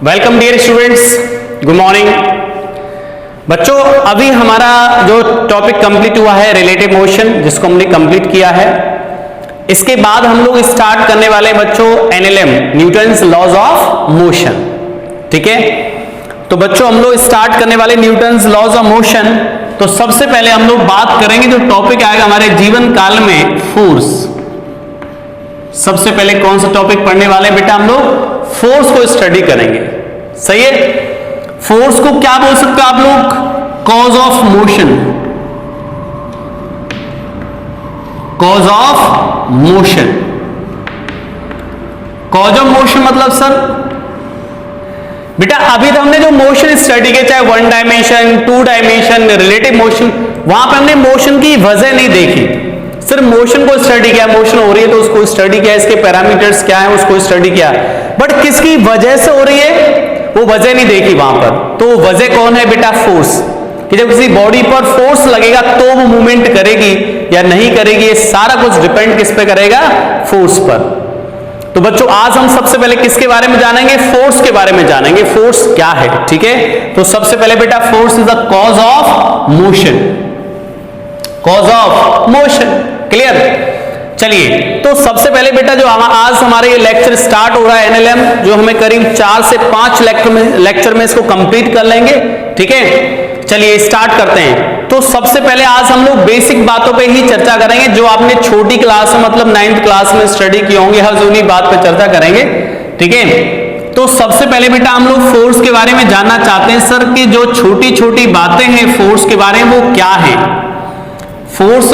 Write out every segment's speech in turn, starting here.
Welcome dear students, good morning. बच्चों, अभी हमारा जो टॉपिक कंप्लीट हुआ है रिलेटिव मोशन, जिसको हमने कंप्लीट किया है। इसके बाद हम लोग स्टार्ट करने वाले बच्चों NLM, Newton's laws of motion. ठीक है, तो बच्चों हम लोग स्टार्ट करने वाले न्यूटन्स लॉज ऑफ मोशन। तो सबसे पहले हम लोग बात करेंगे, जो टॉपिक आएगा हमारे जीवन काल में, फोर्स। सबसे पहले कौन सा टॉपिक पढ़ने वाले बेटा? हम लोग फोर्स को स्टडी करेंगे। सही है, फोर्स को क्या बोल सकते हो आप लोग? Cause of motion. Cause of motion. Cause of motion मतलब सर बेटा अभी तो हमने जो मोशन स्टडी किया, चाहे one dimension, two dimension, relative motion, वहां पे हमने मोशन की वजह नहीं देखी, सिर्फ मोशन को स्टडी किया। मोशन हो रही है तो उसको स्टडी किया, इसके पैरामीटर्स क्या है उसको स्टडी किया, बट किसकी वजह से हो रही है वो वजह नहीं देखी वहां पर। तो वजह कौन है बेटा? फोर्स। कि जब किसी बॉडी पर फोर्स लगेगा तो वो मूवमेंट करेगी या नहीं करेगी, ये सारा कुछ डिपेंड किस पे करेगा? फोर्स पर। तो बच्चों आज हम सबसे पहले किसके बारे में जानेंगे? फोर्स के बारे में जानेंगे। फोर्स क्या है? ठीक है, तो सबसे पहले बेटा force is the cause of motion. Cause of motion, clear? चलिए, तो सबसे पहले बेटा जो आज हमारे ये लेक्चर स्टार्ट हो रहा है एनएलएम, जो हमें करीब 4 से 5 लेक्चर में इसको कंप्लीट कर लेंगे। ठीक है, चलिए स्टार्ट करते हैं। तो सबसे पहले आज हम लोग बेसिक बातों पे ही चर्चा करेंगे, जो आपने छोटी क्लास में मतलब 9th क्लास में स्टडी की होंगी, हर उन्हीं बात पे चर्चा करेंगे। ठीक है, तो सबसे पहले बेटा हम लोग फोर्स के बारे में जानना चाहते हैं सर कि जो छोटी छोटी बातें हैं फोर्स के बारे में वो क्या है? फोर्स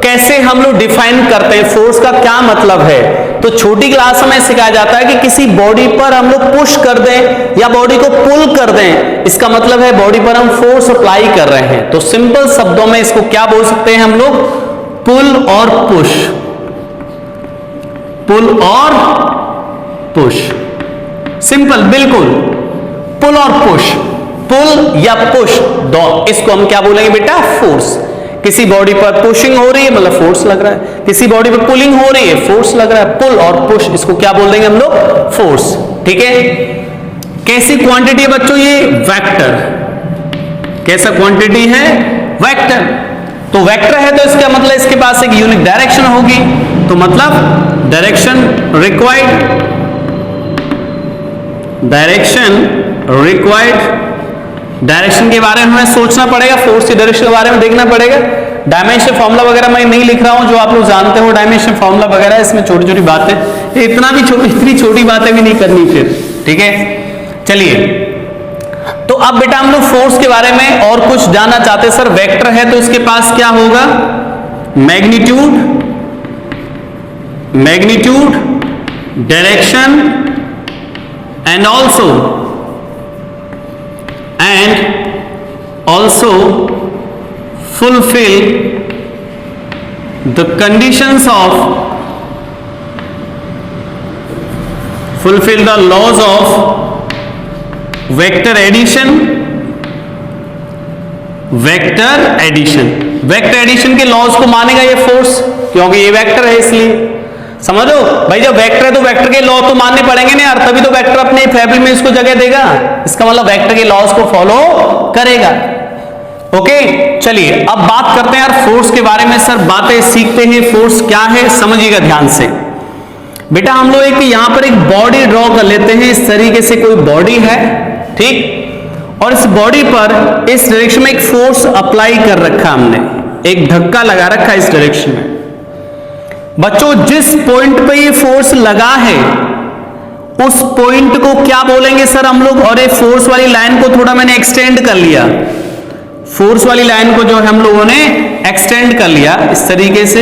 कैसे हम लोग डिफाइन करते हैं? फोर्स का क्या मतलब है? तो छोटी क्लास में सिखाया जाता है कि किसी बॉडी पर हम लोग पुश कर दें या बॉडी को पुल कर दें, इसका मतलब है बॉडी पर हम फोर्स अप्लाई कर रहे हैं। तो सिंपल शब्दों में इसको क्या बोल सकते हैं हम लोग? पुल और पुश। पुल और पुश, सिंपल, बिल्कुल। पुल और पुश, पुल या पुश दो, इसको हम क्या बोलेंगे बेटा? फोर्स। किसी बॉडी पर पुशिंग हो रही है मतलब फोर्स लग रहा है, किसी बॉडी पर पुलिंग हो रही है फोर्स लग रहा है। पुल और पुश, इसको क्या बोल देंगे हम लोग? फोर्स। ठीक है, कैसी क्वांटिटी है बच्चों? ये वेक्टर। कैसा क्वांटिटी है? वेक्टर। तो वेक्टर है तो इसका मतलब इसके पास एक यूनिक डायरेक्शन होगी, तो मतलब direction required. Direction required, direction के बारे में हमें सोचना पड़ेगा, फोर्स की डायरेक्शन के बारे में देखना पड़ेगा। डायमेंशन फॉर्मूला वगैरह मैं नहीं लिख रहा हूं, जो आप लोग जानते हो डायमेंशन फॉर्मूला वगैरह, इसमें छोटी छोटी बातें, इतनी छोटी बातें भी नहीं करनी फिर। ठीक है, चलिए, तो अब बेटा हम लोग फोर्स के बारे में और कुछ जानना चाहते हैं। सर वेक्टर है तो इसके पास क्या होगा? Magnitude, magnitude, direction and also fulfill the conditions of, fulfill the laws of vector addition। Vector addition, vector addition के लॉज को मानेगा ये फोर्स, क्योंकि ये वेक्टर है इसलिए। समझो भाई, जब वेक्टर है तो वेक्टर के लॉ तो मानने पड़ेंगे ना यार, तभी तो वेक्टर अपने फैमिली में इसको जगह देगा। इसका मतलब वेक्टर के लॉज को फॉलो करेगा। ओके, चलिए अब बात करते हैं यार फोर्स के बारे में। सर बातें सीखते हैं, फोर्स क्या है समझिएगा ध्यान से। बेटा हम लोग एक यहां पर एक बॉडी ड्रॉ कर लेते हैं। इस तरीके से कोई बॉडी है, ठीक, और इस बॉडी पर इस डायरेक्शन में एक फोर्स अप्लाई कर रखा हमने, एक धक्का लगा रखा इस डायरेक्शन में। बच्चों जिस पॉइंट पे ये फोर्स लगा है उस पॉइंट को क्या बोलेंगे सर हम लोग? और ये फोर्स वाली लाइन को थोड़ा मैंने एक्सटेंड कर लिया, फोर्स वाली लाइन को जो हम लोगों ने एक्सटेंड कर लिया इस तरीके से।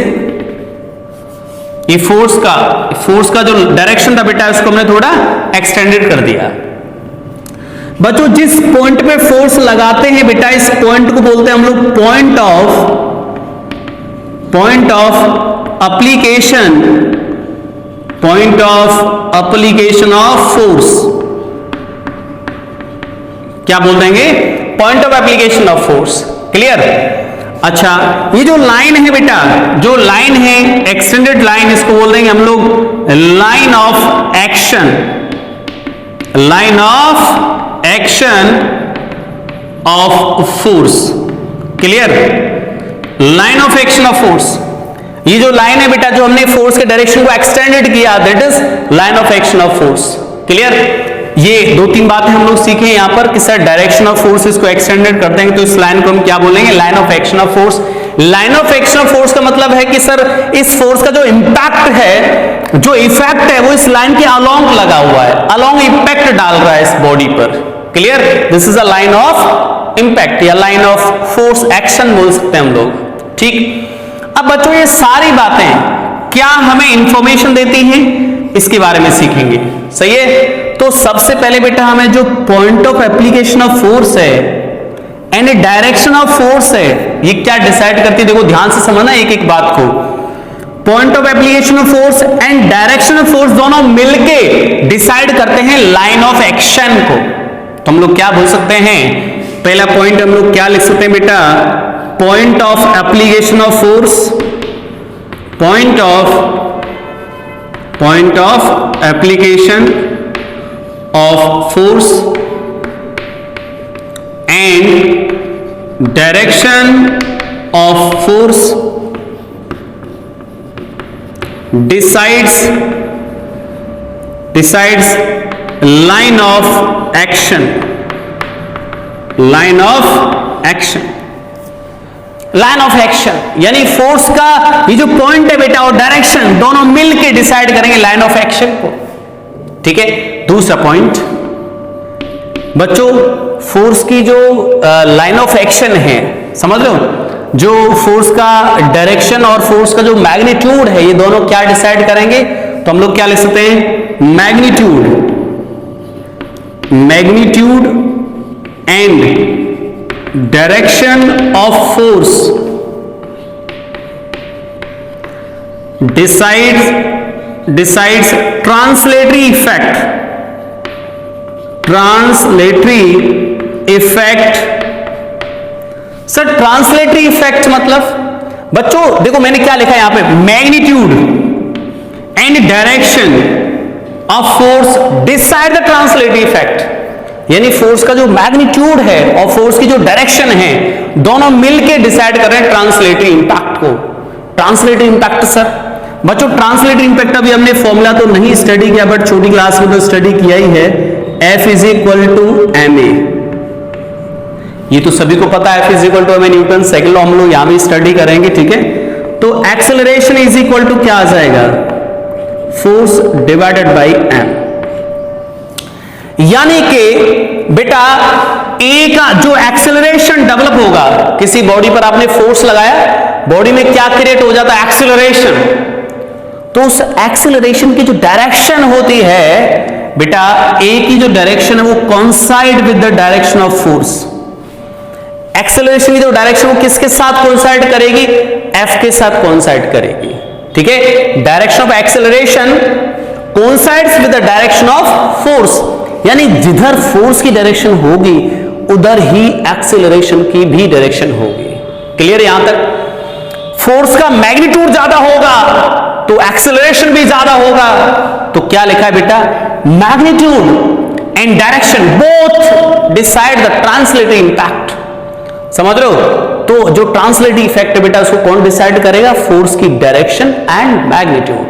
ये फोर्स का जो डायरेक्शन था बेटा उसको हमने थोड़ा एक्सटेंडेड कर दिया। बच्चों जिस पॉइंट पे फोर्स लगाते हैं बेटा, इस पॉइंट को बोलते हैं हम लोग point of application, point of application of force. क्या बोल देंगे? Point of application of force. Clear? अच्छा, ये जो लाइन है बेटा, जो लाइन है एक्सटेंडेड लाइन, इसको बोल देंगे हम लोग line of action, line of action of force. Clear? Line of action of force, ये जो लाइन है बेटा जो हमने फोर्स के डायरेक्शन को एक्सटेंडेड किया, that is line of action of force. Clear? ये दो तीन बातें हम लोग सीखे यहां पर कि सर डायरेक्शन ऑफ फोर्स इसको एक्सटेंडेड कर देंगे तो इस लाइन को हम क्या बोलेंगे? Line of action of force. Line of action of force का मतलब है कि सर इस फोर्स का जो इंपैक्ट है, जो इफेक्ट है, वो इस लाइन के अलोंग लगा हुआ है, अलोंग इंपैक्ट डाल रहा है इस बॉडी पर। Clear? This is a line of impact या लाइन ऑफ फोर्स एक्शन बोल सकते हैं हम लोग। ठीक, अब बच्चों ये सारी बातें क्या हमें इंफॉर्मेशन देती हैं, इसके बारे में सीखेंगे। सही है? तो सबसे पहले बेटा हमें जो point of application of force है एंड डायरेक्शन ऑफ फोर्स है, ये क्या डिसाइड करती है? देखो ध्यान से समझना एक एक बात को। Point of application of force and direction of force दोनों मिलके डिसाइड करते हैं लाइन ऑफ एक्शन को। तो हम लोग क्या बोल सकते हैं? पहला पॉइंट हम लोग क्या लिख सकते हैं बेटा? Point of application of force, point of application of force and direction of force decides line of action, line of action, line of action यानी फोर्स का ये जो पॉइंट है बेटा और डायरेक्शन दोनों मिलके डिसाइड करेंगे लाइन ऑफ एक्शन को। ठीक है? दूसरा पॉइंट बच्चों, फोर्स की जो लाइन ऑफ एक्शन है, समझ लो, जो फोर्स का डायरेक्शन और फोर्स का जो मैग्नीट्यूड है, ये दोनों क्या डिसाइड करेंगे? तो हम लोग क्या लिख सकते हैं? Magnitude and direction of force decides translatory effect. Sir translatory effect मतलब बच्चों देखो मैंने क्या लिखा है यहां पे, magnitude and direction of force decide the translatory effect, यानी फोर्स का जो मैग्नीट्यूड है और फोर्स की जो डायरेक्शन है दोनों मिलके डिसाइड कर रहे हैं ट्रांसलेटरी इंपैक्ट को। ट्रांसलेटरी इंपैक्ट सर बच्चों, ट्रांसलेटरी इंपैक्ट अभी हमने फॉर्मूला तो नहीं स्टडी किया बट छोटी क्लास में तो स्टडी किया ही है। F is equal to ma, ये तो सभी को पता है, F is equal to ma Newton second law हम लोग यहां भी स्टडी करेंगे। ठीक है? तो एक्सेलरेशन इज इक्वल टू क्या आ जाएगा? फोर्स डिवाइडेड बाई m, यानी कि बेटा ए का जो एक्सेलरेशन डेवलप होगा, किसी बॉडी पर आपने फोर्स लगाया, बॉडी में क्या क्रिएट हो जाता है? एक्सेलरेशन। तो उस एक्सेलरेशन की जो डायरेक्शन होती है बेटा, ए की जो डायरेक्शन है वो coincide with the direction of force. Acceleration की जो डायरेक्शन वो किसके साथ कोइंसाइड करेगी? एफ के साथ कोइंसाइड करेगी। ठीक है? Direction of acceleration coincides with the direction of force, यानी जिधर फोर्स की डायरेक्शन होगी उधर ही एक्सेलरेशन की भी डायरेक्शन होगी। क्लियर? यहां तक फोर्स का मैग्नीट्यूड ज्यादा होगा तो एक्सेलरेशन भी ज्यादा होगा। तो क्या लिखा है बेटा? Magnitude and direction both decide the translatory impact. समझ रहे हो? तो जो ट्रांसलेटरी इफेक्ट है बेटा उसको कौन डिसाइड करेगा? फोर्स की डायरेक्शन एंड मैग्नीट्यूड।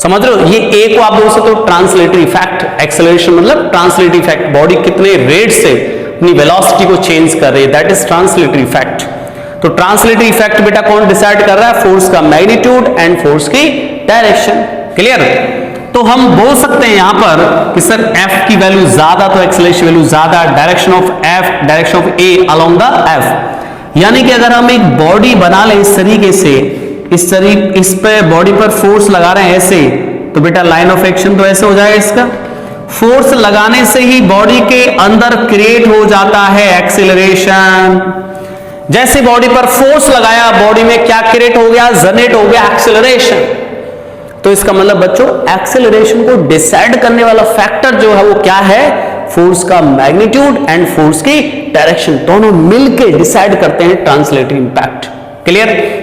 समझ रहे हो? ये ए को आप बोल सकते हो ट्रांसलेटरी इफेक्ट, एक्सेलरेशन मतलब ट्रांसलेटरी इफेक्ट, बॉडी कितने रेट से अपनी वेलोसिटी को चेंज कर रही है, दैट इज ट्रांसलेटरी इफेक्ट। तो ट्रांसलेटरी इफेक्ट बेटा कौन डिसाइड कर रहा है? फोर्स का मैग्नीट्यूड एंड फोर्स की डायरेक्शन। क्लियर? तो हम बोल सकते हैं यहां पर कि सर F की वैल्यू ज्यादा तो एक्सेलरेशन वैल्यू ज्यादा, direction of F, direction of A along the F। यानी कि अगर हम एक बॉडी बना लें इस तरीके से, इस पे बॉडी पर फोर्स लगा रहे हैं ऐसे, तो बेटा लाइन ऑफ एक्शन तो ऐसे हो जाएगा इसका। फोर्स लगाने से ही बॉडी के अंदर क्रिएट हो जाता है एक्सेलरेशन। जैसे बॉडी पर फोर्स लगाया, बॉडी में क्या क्रिएट हो गया? जनरेट हो गया एक्सेलरेशन। तो इसका मतलब बच्चों एक्सेलरेशन को डिसाइड करने वाला फैक्टर जो है वो क्या है? फोर्स का मैग्नीट्यूड एंड फोर्स की डायरेक्शन दोनों मिलकर डिसाइड करते हैं ट्रांसलेटरी इंपैक्ट। क्लियर?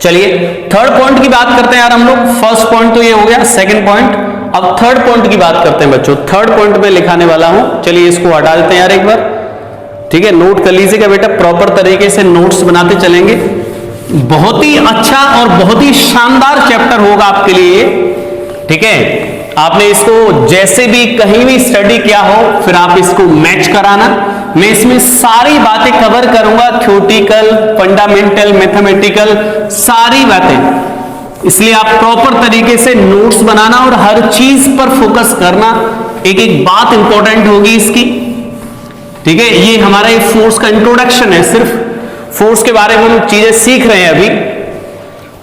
चलिए थर्ड पॉइंट की बात करते हैं यार हम लोग। फर्स्ट पॉइंट तो ये हो गया, सेकंड पॉइंट अब थर्ड पॉइंट की बात करते हैं बच्चों। थर्ड पॉइंट में लिखाने वाला हूं, चलिए इसको हटा देते हैं यार एक बार, ठीक है। नोट कर लीजिएगा बेटा, प्रॉपर तरीके से नोट्स बनाते चलेंगे। बहुत ही अच्छा और बहुत ही शानदार चैप्टर होगा आपके लिए, ठीक है। आपने इसको जैसे भी कहीं भी स्टडी किया हो, फिर आप इसको मैच कराना। मैं इसमें सारी बातें कवर करूंगा, थ्योरेटिकल, फंडामेंटल, मैथमेटिकल, सारी बातें। इसलिए आप प्रॉपर तरीके से नोट्स बनाना और हर चीज पर फोकस करना। एक एक बात इंपॉर्टेंट होगी इसकी, ठीक है। ये हमारा एक फोर्स का इंट्रोडक्शन है, सिर्फ फोर्स के बारे में हम चीजें सीख रहे हैं अभी।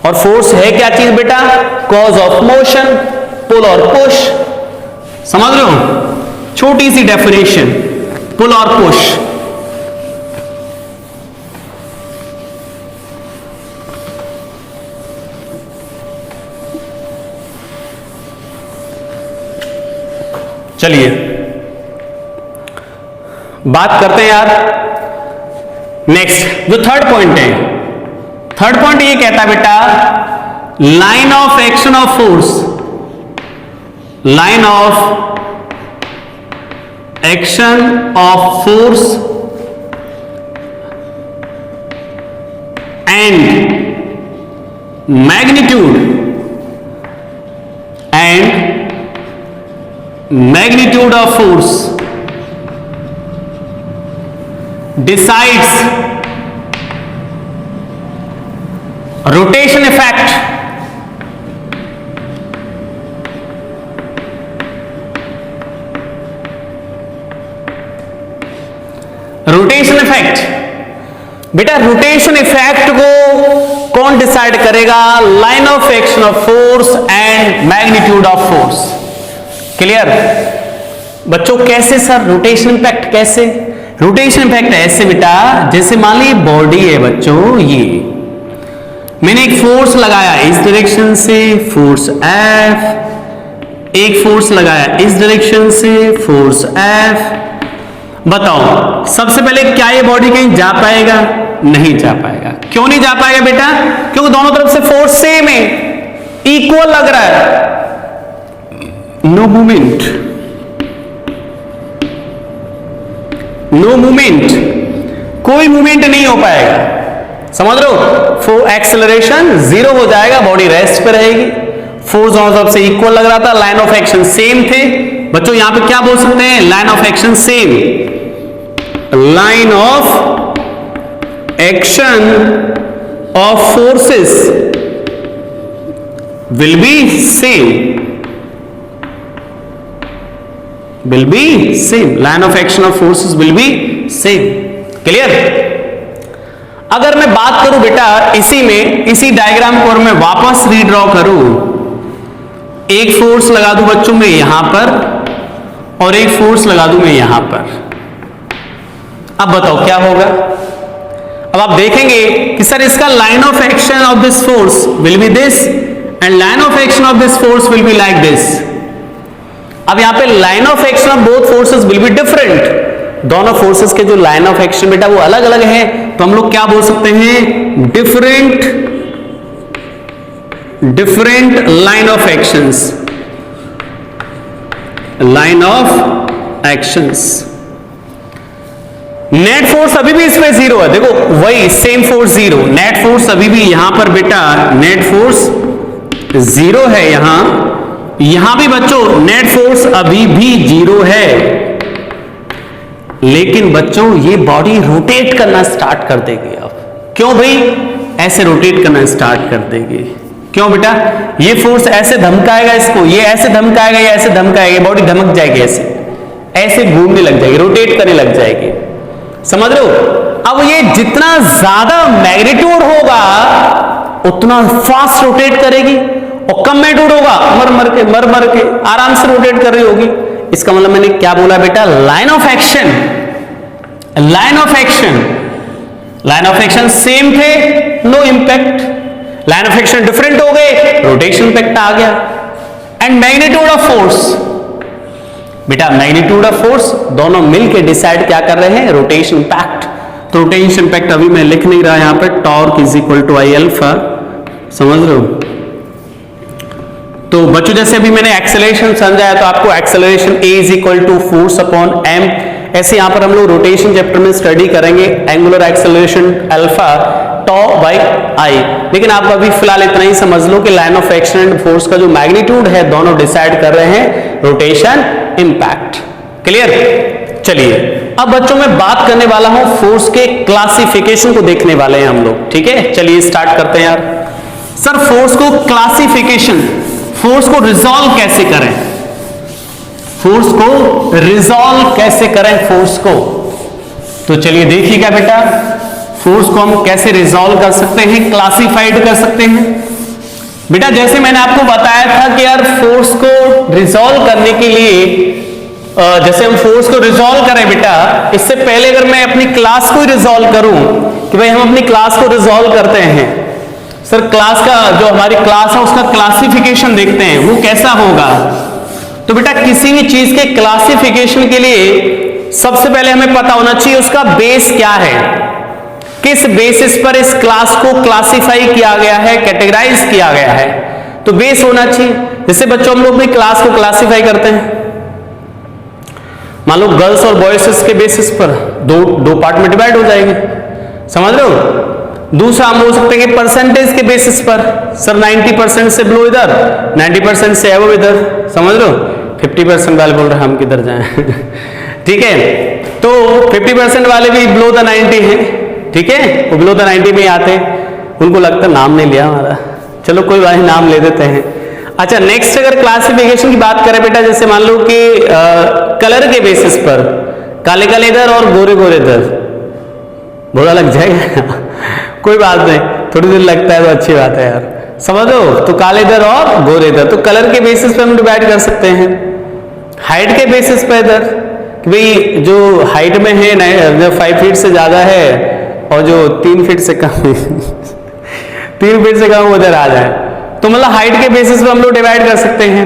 और फोर्स है क्या चीज बेटा? कॉज ऑफ मोशन, पुल और पुश, समझ रहे हो? छोटी सी डेफिनेशन, पुल और पुश। चलिए बात करते हैं यार नेक्स्ट, जो थर्ड पॉइंट है। थर्ड पॉइंट ये कहता है बेटा, line of action of force, line of action of force and magnitude of force decides rotation effect बेटा रोटेशन इफेक्ट को कौन डिसाइड करेगा? Line of action of force and magnitude of force. Clear बच्चों? कैसे सर रोटेशन इफेक्ट कैसे? Rotation effect ऐसे बेटा, जैसे मान लीजिए बॉडी है बच्चों, ये मैंने एक फोर्स लगाया इस डायरेक्शन से, फोर्स F, एक फोर्स लगाया इस डायरेक्शन से, फोर्स F। बताओ सबसे पहले क्या ये बॉडी कहीं जा पाएगा? नहीं जा पाएगा। क्यों नहीं जा पाएगा बेटा? क्योंकि दोनों तरफ से फोर्स सेम है, इक्वल लग रहा है। नो मूवमेंट, नो मूवमेंट, कोई मूवमेंट नहीं हो पाएगा। समझ रहे हो? एक्सेलरेशन जीरो हो जाएगा, बॉडी रेस्ट पे रहेगी। फोर्स दोनों तरफ से इक्वल लग रहा था, लाइन ऑफ एक्शन सेम थे। बच्चों यहां पे क्या बोल सकते हैं? Line of action same, line of action of forces will be same, will be same, line of action of forces will be same. Clear? अगर मैं बात करूं बेटा इसी में, इसी डायग्राम को और मैं वापस रीड्रॉ करूं, एक फोर्स लगा दूं बच्चों में यहां पर और एक फोर्स लगा दूं मैं यहां पर। अब बताओ क्या होगा? अब आप देखेंगे कि सर इसका line of action of this force will be this and line of action of this force will be like this. अब यहां पे line of action of both forces will be different. दोनों फोर्सेस के जो line of action बेटा वो अलग अलग है, तो हम लोग क्या बोल सकते हैं? Different line of actions, line of actions. Net force अभी भी इसमें जीरो है, देखो वही same force zero, net force अभी भी यहां पर बेटा नेट फोर्स जीरो है। यहां भी बच्चों नेट फोर्स अभी भी जीरो है, लेकिन बच्चों ये बॉडी रोटेट करना स्टार्ट कर देगी। अब क्यों भाई? ऐसे रोटेट करना स्टार्ट कर देगी। क्यों बेटा? ये फोर्स ऐसे धमकाएगा इसको, ये ऐसे धमकाएगा, ये ऐसे धमकाएगा, बॉडी धमक जाएगी, ऐसे घूमने लग जाएगी, रोटेट करने लग जाएगी। समझ रहे हो? अब ये जितना ज्यादा मैग्नीट्यूड होगा उतना फास्ट रोटेट करेगी, और कम मैग्नीट्यूड होगा मर मर के आराम से रोटेट कर रही होगी। इसका मतलब मैंने क्या बोला बेटा? Line of action, line of action, line of action same थे, no impact. Line of action different हो गए, रोटेशन इंपैक्ट आ गया। एंड मैग्नीट्यूड ऑफ फोर्स बेटा, मैग्नीट्यूड ऑफ फोर्स दोनों मिलकर डिसाइड क्या कर रहे हैं? Rotation impact. तो रोटेशन इंपैक्ट अभी मैं लिख नहीं रहा यहां पर, torque is equal to I alpha. समझ रहे हो? तो बच्चों जैसे अभी मैंने एक्सेलरेशन समझाया, तो आपको acceleration A is equal to force upon m, ऐसे यहां पर हम लोग रोटेशन चैप्टर में स्टडी करेंगे angular acceleration alpha tau by I. लेकिन आप अभी फिलहाल इतना ही समझ लो कि line of action and force का जो मैग्नीट्यूड है दोनों डिसाइड कर रहे हैं रोटेशन इंपैक्ट। क्लियर? चलिए अब बच्चों मैं बात करने वाला हूं फोर्स के क्लासिफिकेशन को देखने वाले हैं हम लोग। ठीक है, चलिए स्टार्ट करते हैं यार। सर फोर्स को क्लासिफिकेशन, फोर्स को रिजॉल्व कैसे करें, फोर्स को रिजॉल्व कैसे करें फोर्स को, तो चलिए देखिएगा बेटा फोर्स को हम कैसे रिजॉल्व कर सकते हैं, क्लासिफाइड कर सकते हैं। बेटा जैसे मैंने आपको बताया था कि यार फोर्स को रिजॉल्व करने के लिए जैसे हम फोर्स को रिजॉल्व करें बेटा, इससे पहले अगर मैं अपनी क्लास को रिजॉल्व करूं कि भाई हम अपनी क्लास को रिजॉल्व करते हैं, सर क्लास का जो हमारी क्लास है उसका क्लासिफिकेशन देखते हैं वो कैसा होगा। तो बेटा किसी भी चीज के क्लासिफिकेशन के लिए सबसे पहले हमें पता होना चाहिए उसका बेस क्या है, किस बेसिस पर इस क्लास को क्लासिफाई किया गया है, कैटेगराइज किया गया है, तो बेस होना चाहिए। जैसे बच्चों हम लोग भी क्लास को क्लासिफाई करते हैं, मान लो गर्ल्स और बॉयज के बेसिस पर दो पार्ट में डिवाइड हो जाएंगे, समझ रहे हो। दूसरा हम बोल सकते हैं कि परसेंटेज के बेसिस पर, सर 90% से बिलो इधर, 90% से अबव इधर, समझ रहे हो। 50% वाले बोल रहे हैं हम किधर जाएं ठीक है, तो 50% वाले भी बिलो द 90 हैं, ठीक है, वो बिलो द 90 में ही आते हैं, उनको लगता नाम नहीं लिया हमारा, चलो कोई बात नहीं नाम ले देते हैं। अच्छा नेक्स्ट अगर क्लासिफिकेशन की बात करें बेटा, जैसे मान लो कि कलर के बेसिस पर, काले काले इधर और गोरे गोरे इधर, बुरा लग जाएगा कोई बात नहीं, थोड़ी देर लगता है तो अच्छी बात है यार, समझो। तो काले इधर और गोरे इधर, तो कलर के बेसिस पे हम डिवाइड कर सकते हैं। हाइट के बेसिस पे इधर कि भाई जो हाइट में है जो 5 फीट से ज्यादा है और जो 3 फीट से कम 3 फीट से कम उधर आ जाए, तो मतलब हाइट के बेसिस पे हम लोग डिवाइड कर सकते हैं।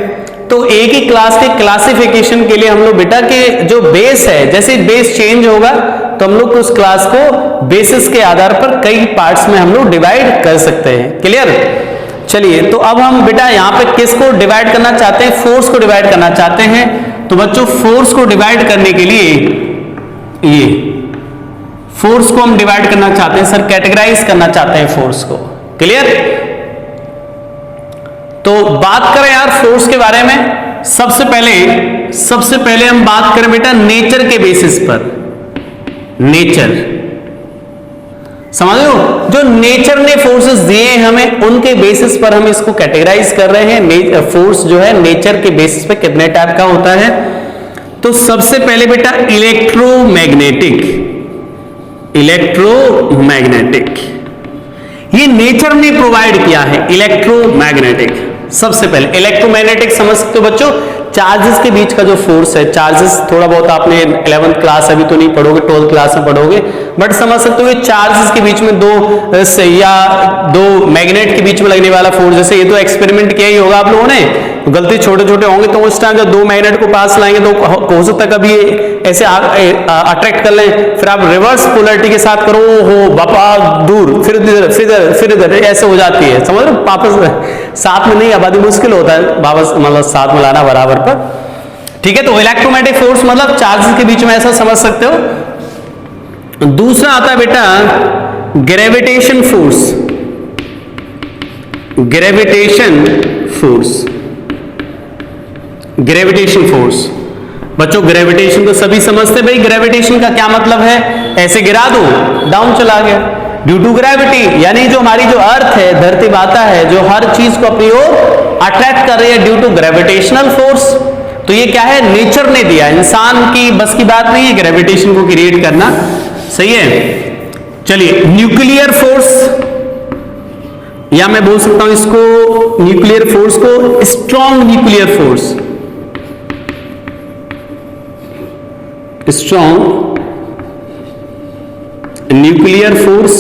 तो एक ही क्लास के क्लासिफिकेशन के लिए हम लोग बेटा के जो बेस है, जैसे बेस चेंज होगा तो हम लोग उस क्लास को बेसिस के आधार पर कई पार्ट्स में हम लोग डिवाइड कर सकते हैं। क्लियर? चलिए तो अब हम बेटा यहाँ पे किसको डिवाइड करना चाहते हैं, फोर्स को डिवाइड करना चाहते हैं। तो बच्चों फोर्स को डिवाइड करने के लिए ये फोर्स को हम डिवाइड करना चाहते हैं सर, कैटेगराइज करना चाहते हैं फोर्स को। क्लियर? तो बात करें यार फोर्स के बारे में, सबसे पहले हम बात करें बेटा नेचर के बेसिस पर। नेचर समझ लो, जो नेचर ने फोर्सेस दिए हमें उनके बेसिस पर हम इसको कैटेगराइज कर रहे हैं। फोर्स जो है नेचर के बेसिस पे कितने टाइप का होता है, तो सबसे पहले बेटा इलेक्ट्रोमैग्नेटिक, ये नेचर ने प्रोवाइड किया है इलेक्ट्रोमैग्नेटिक। सबसे पहले इलेक्ट्रोमैग्नेटिक समझ सकते हो बच्चों, चार्जेस के बीच का जो फोर्स है, चार्जेस थोड़ा बहुत आपने 11th क्लास अभी तो नहीं पढ़ोगे, 12th क्लास में पढ़ोगे, बट समझ सकते हो चार्जेस के बीच में दो मैग्नेट के बीच में लगने वाला फोर्स। जैसे ये तो एक्सपेरिमेंट किया ही होगा आप लोगों ने, गलती छोटे छोटे होंगे तो उस टाइम जब दो मैग्नेट को पास लाएंगे तो हो सकता है कभी ऐसे अट्रैक्ट कर लें, फिर आप रिवर्स पोलरिटी के साथ करो, हो बापा दूर, फिर इधर ऐसे हो जाती है, समझ लो। वापस साथ में नहीं, आबादी मुश्किल होता है वापस मतलब साथ में लाना बराबर पर, ठीक है। तो इलेक्ट्रोमैग्नेटिक फोर्स मतलब चार्जेस के बीच में, ऐसा समझ सकते हो। दूसरा आता है बेटा ग्रेविटेशन फोर्स, ग्रेविटेशन फोर्स बच्चों, ग्रेविटेशन तो सभी समझते भाई, ग्रेविटेशन का क्या मतलब है, ऐसे गिरा दो डाउन चला गया। ड्यू टू ग्रेविटी यानी जो हमारी जो अर्थ है, धरती माता है, जो हर चीज को अपनी ओर अट्रैक्ट कर रही है ड्यू टू ग्रेविटेशनल फोर्स। तो ये क्या है, नेचर ने दिया, इंसान की बस की बात नहीं है ग्रेविटेशन को क्रिएट करना, सही है। चलिए न्यूक्लियर फोर्स, या मैं बोल सकता हूं इसको न्यूक्लियर फोर्स को strong nuclear force, strong nuclear force,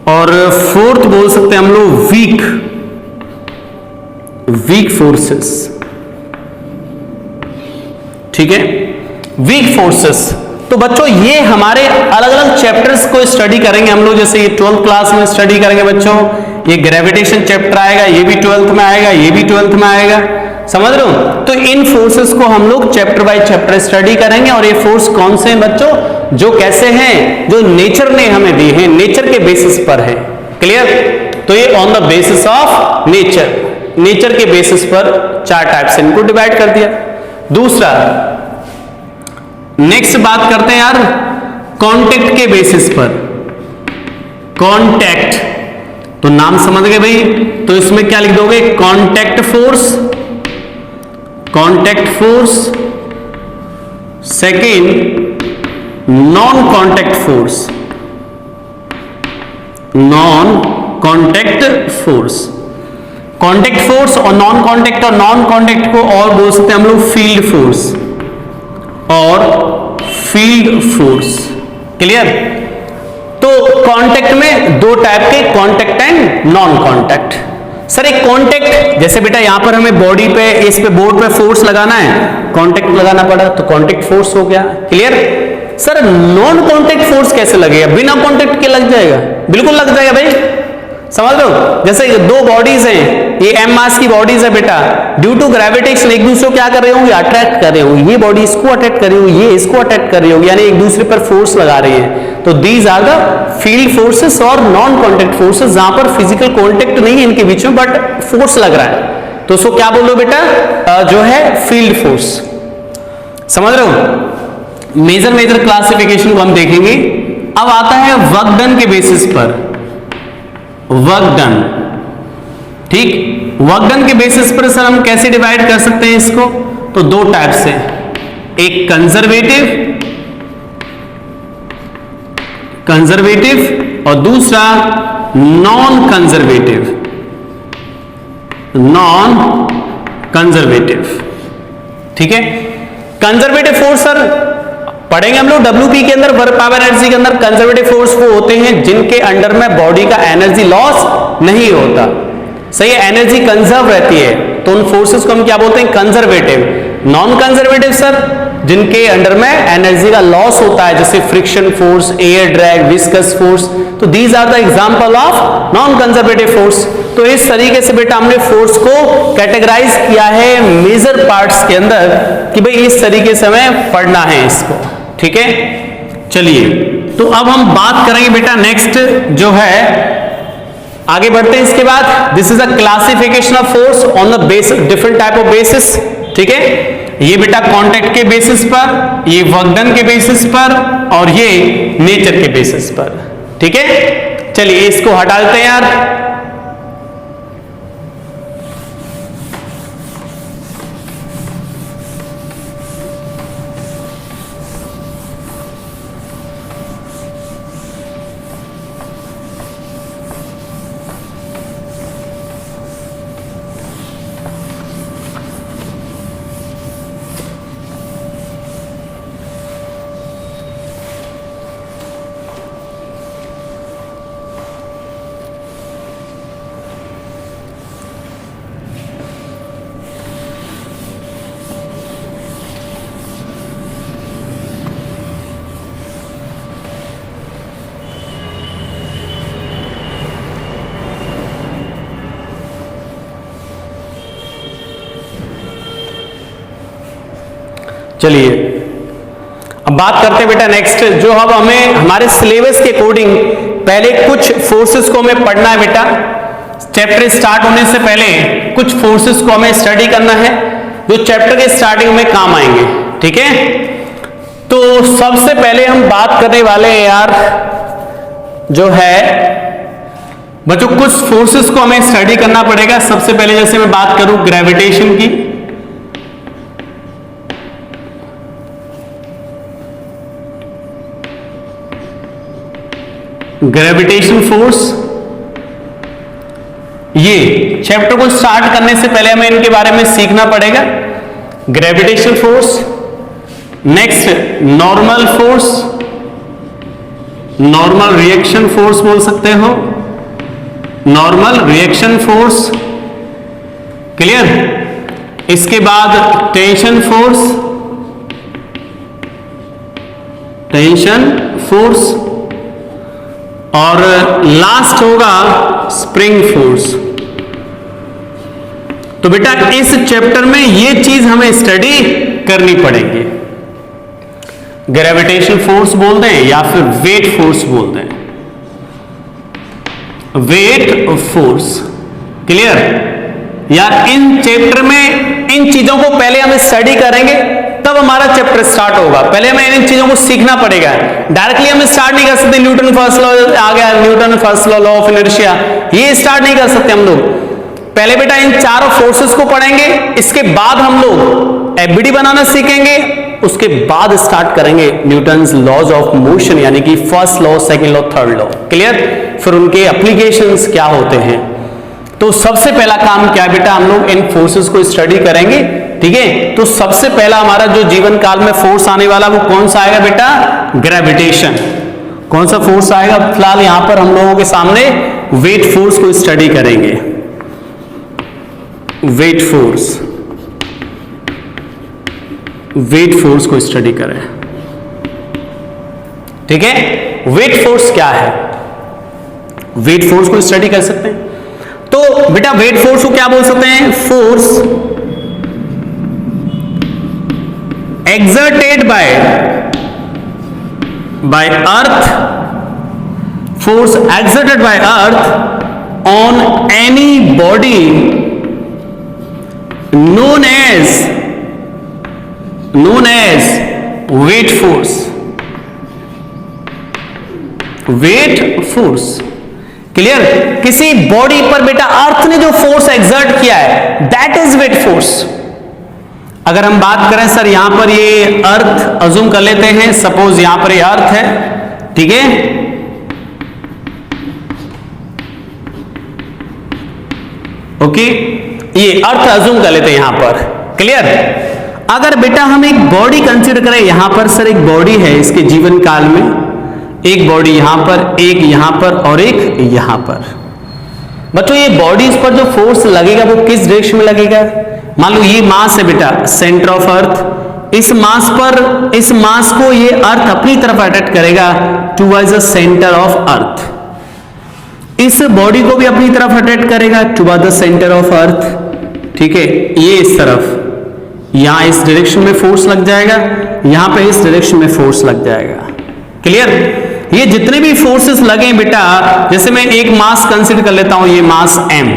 और फोर्थ बोल सकते हैं हम लोग वीक फोर्सेस, ठीक है, वीक फोर्सेस। तो बच्चों ये हमारे अलग अलग चैप्टर्स को स्टडी करेंगे हम लोग, जैसे ये 12th क्लास में स्टडी करेंगे बच्चों ये ग्रेविटेशन चैप्टर आएगा, ये भी 12th में आएगा, ये भी 12th में आएगा, समझ रहे हो। तो इन फोर्सेस को हम लोग चैप्टर बाय चैप्टर स्टडी करेंगे। और ये फोर्स कौन से हैं बच्चों, जो कैसे हैं, जो नेचर ने हमें दी है, नेचर के बेसिस पर है। क्लियर। तो ये on the basis of nature, nature के बेसिस पर 4 टाइप से इनको डिवाइड कर दिया। दूसरा, नेक्स्ट बात करते हैं यार कांटेक्ट के बेसिस पर। कांटेक्ट, तो नाम समझ गए भाई, तो इसमें क्या लिख दोगे, contact force, contact force. Second, non contact force, non contact force. Contact force और नॉन कांटेक्ट को और बोल सकते हैं हम लोग फील्ड फोर्स और फील्ड फोर्स। क्लियर। तो कांटेक्ट में 2 टाइप के, contact and non contact. Sir एक कांटेक्ट, जैसे बेटा यहां पर हमें बॉडी पे, इस पे बोर्ड पे फोर्स लगाना है, कांटेक्ट लगाना पड़ा तो कांटेक्ट फोर्स हो गया। Clear. Sir non contact force कैसे लगेगा, बिना कांटेक्ट के लग जाएगा? बिल्कुल लग जाएगा भाई, समझ लो। जैसे 2 बॉडीज हैं, ये m मास की बॉडीज है बेटा, ड्यू टू ग्रेविटेशन एक दूसरे को क्या कर रहे होंगे, अट्रैक्ट कर रहे होंगे। ये बॉडी इसको अट्रैक्ट कर रही होगी, ये इसको अट्रैक्ट कर रही होगी, यानी एक दूसरे पर फोर्स लगा रही है। तो these are the field forces और नॉन कांटेक्ट फोर्सेस, जहां पर फिजिकल कांटेक्ट नहीं है इनके बीच में, बट फोर्स लग रहा है, तो उसको क्या बोलो बेटा, जो है फील्ड फोर्स। समझ रहे हो। मेजर क्लासिफिकेशन को हम देखेंगे। अब आता है वर्क डन के बेसिस पर, वर्क डन। ठीक, वर्क डन के बेसिस पर सर हम कैसे डिवाइड कर सकते हैं इसको, तो 2 टाइप से, एक कंजर्वेटिव और दूसरा नॉन कंजर्वेटिव। ठीक है। कंजर्वेटिव फोर्स सर पढ़ेंगे हम लोग WP के अंदर, वर्क पावर एनर्जी के अंदर। कंजर्वेटिव फोर्स वो होते हैं जिनके अंडर में बॉडी का एनर्जी लॉस नहीं होता, सही है, एनर्जी कंजर्व रहती है, तो उन फोर्सेस को हम क्या बोलते हैं, कंजर्वेटिव। नॉन कंजर्वेटिव सर जिनके अंडर में एनर्जी का लॉस होता है, जैसे friction force, air drag, viscous force, तो these are the example of non conservative force. तो इस तरीके से बेटा हमने फोर्स को कैटेगराइज किया है मेजर पार्ट्स के अंदर, कि भाई इस तरीके से हमें पढ़ना है इसको। ठीक है। चलिए, तो अब हम बात करेंगे बेटा नेक्स्ट जो है, आगे बढ़ते हैं इसके बाद। This is a classification of force on the base, different type of basis. ठीक है। ये बेटा कांटेक्ट के बेसिस पर, ये वर्क डन के बेसिस पर, और ये नेचर के बेसिस पर। ठीक है। चलिए इसको हटा देते हैं यार। चलिए अब बात करते हैं बेटा नेक्स्ट, जो अब हमें हमारे सिलेबस के अकॉर्डिंग पहले कुछ फोर्सेस को हमें पढ़ना है बेटा। चैप्टर स्टार्ट होने से पहले कुछ फोर्सेस को हमें स्टडी करना है, जो चैप्टर के स्टार्टिंग में काम आएंगे। ठीक है। तो सबसे पहले हम बात करने वाले हैं यार, जो है बच्चों कुछ फोर्सेस को हमें स्टडी करना पड़ेगा। सबसे पहले जैसे मैं बात करूं ग्रेविटेशन की, ग्रेविटेशन फोर्स, ये चैप्टर को स्टार्ट करने से पहले हमें इनके बारे में सीखना पड़ेगा। Gravitation force, next normal force, normal reaction force बोल सकते हो, नॉर्मल रिएक्शन फोर्स। क्लियर। इसके बाद टेंशन फोर्स, टेंशन फोर्स, और लास्ट होगा स्प्रिंग फोर्स। तो बेटा इस चैप्टर में ये चीज हमें स्टडी करनी पड़ेगी। ग्रेविटेशन फोर्स बोल दें या फिर वेट फोर्स बोल दें, वेट फोर्स। क्लियर? यार इन चैप्टर में इन चीजों को पहले हम स्टडी करेंगे तब हमारा चैप्टर स्टार्ट होगा। पहले हमें इन चीजों को सीखना पड़ेगा। डायरेक्टली हम स्टार्ट नहीं कर सकते। न्यूटन फर्स्ट लॉ आ गया, Newton first law, law of inertia, ये स्टार्ट नहीं कर सकते हम लोग। पहले बेटा इन चारों फोर्सेस को पढ़ेंगे, इसके बाद हम लोग एफबीडी बनाना सीखेंगे, उसके बाद स्टार्ट करेंगे न्यूटन्स लॉज ऑफ मोशन, यानी कि first law, second law, third law. Clear? फिर उनके एप्लीकेशंस क्या होते हैं। तो सबसे पहला काम क्या है बेटा, हम लोग इन फोर्सेस को स्टडी करेंगे। ठीक है? तो सबसे पहला हमारा जो जीवन काल में फोर्स आने वाला वो कौन सा आएगा बेटा? ग्रेविटेशन। कौन सा फोर्स आएगा? फिलहाल यहां पर हम लोगों के सामने वेट फोर्स को स्टडी करेंगे। वेट फोर्स, वेट फोर्स को स्टडी करें। ठीक है? वेट फोर्स क्या है? वेट फोर्स को स्टडी कर सकते हैं। तो बेटा वेट फोर्स को क्या बोल सकते हैं? Force exerted by earth, force exerted by earth on any body known as weight force, weight force। Clear? किसी बॉडी पर बेटा अर्थ ने जो फोर्स एक्सर्ट किया है दैट इज वेट फोर्स। अगर हम बात करें सर यहां पर ये अर्थ अज्यूम कर लेते हैं, सपोज यहां पर ये अर्थ है, ठीक है? ओके, ये अर्थ अज्यूम कर लेते हैं यहां पर। क्लियर? अगर बेटा हम एक बॉडी कंसीडर करें, यहां पर सर एक बॉडी है, इसके जीवन काल में एक बॉडी यहां पर, एक यहां पर और एक यहां पर। बच्चों ये बॉडीज पर जो फोर्स लगेगा वो किस डायरेक्शन में लगेगा? मान लो ये मास है बेटा, सेंटर ऑफ अर्थ। इस मास पर, इस मास को ये अर्थ अपनी तरफ अट्रैक्ट करेगा टुवर्ड्स द सेंटर ऑफ अर्थ। इस बॉडी को भी अपनी तरफ अट्रैक्ट करेगा towards the centre of earth. ठीक है? ये इस तरफ, यहां इस डायरेक्शन में फोर्स लग जाएगा, यहां पे इस डायरेक्शन में फोर्स लग जाएगा। क्लियर? ये जितने भी फोर्सेस लगे बेटा, जैसे मैं एक मास कंसीडर कर लेता हूं, ये मास m,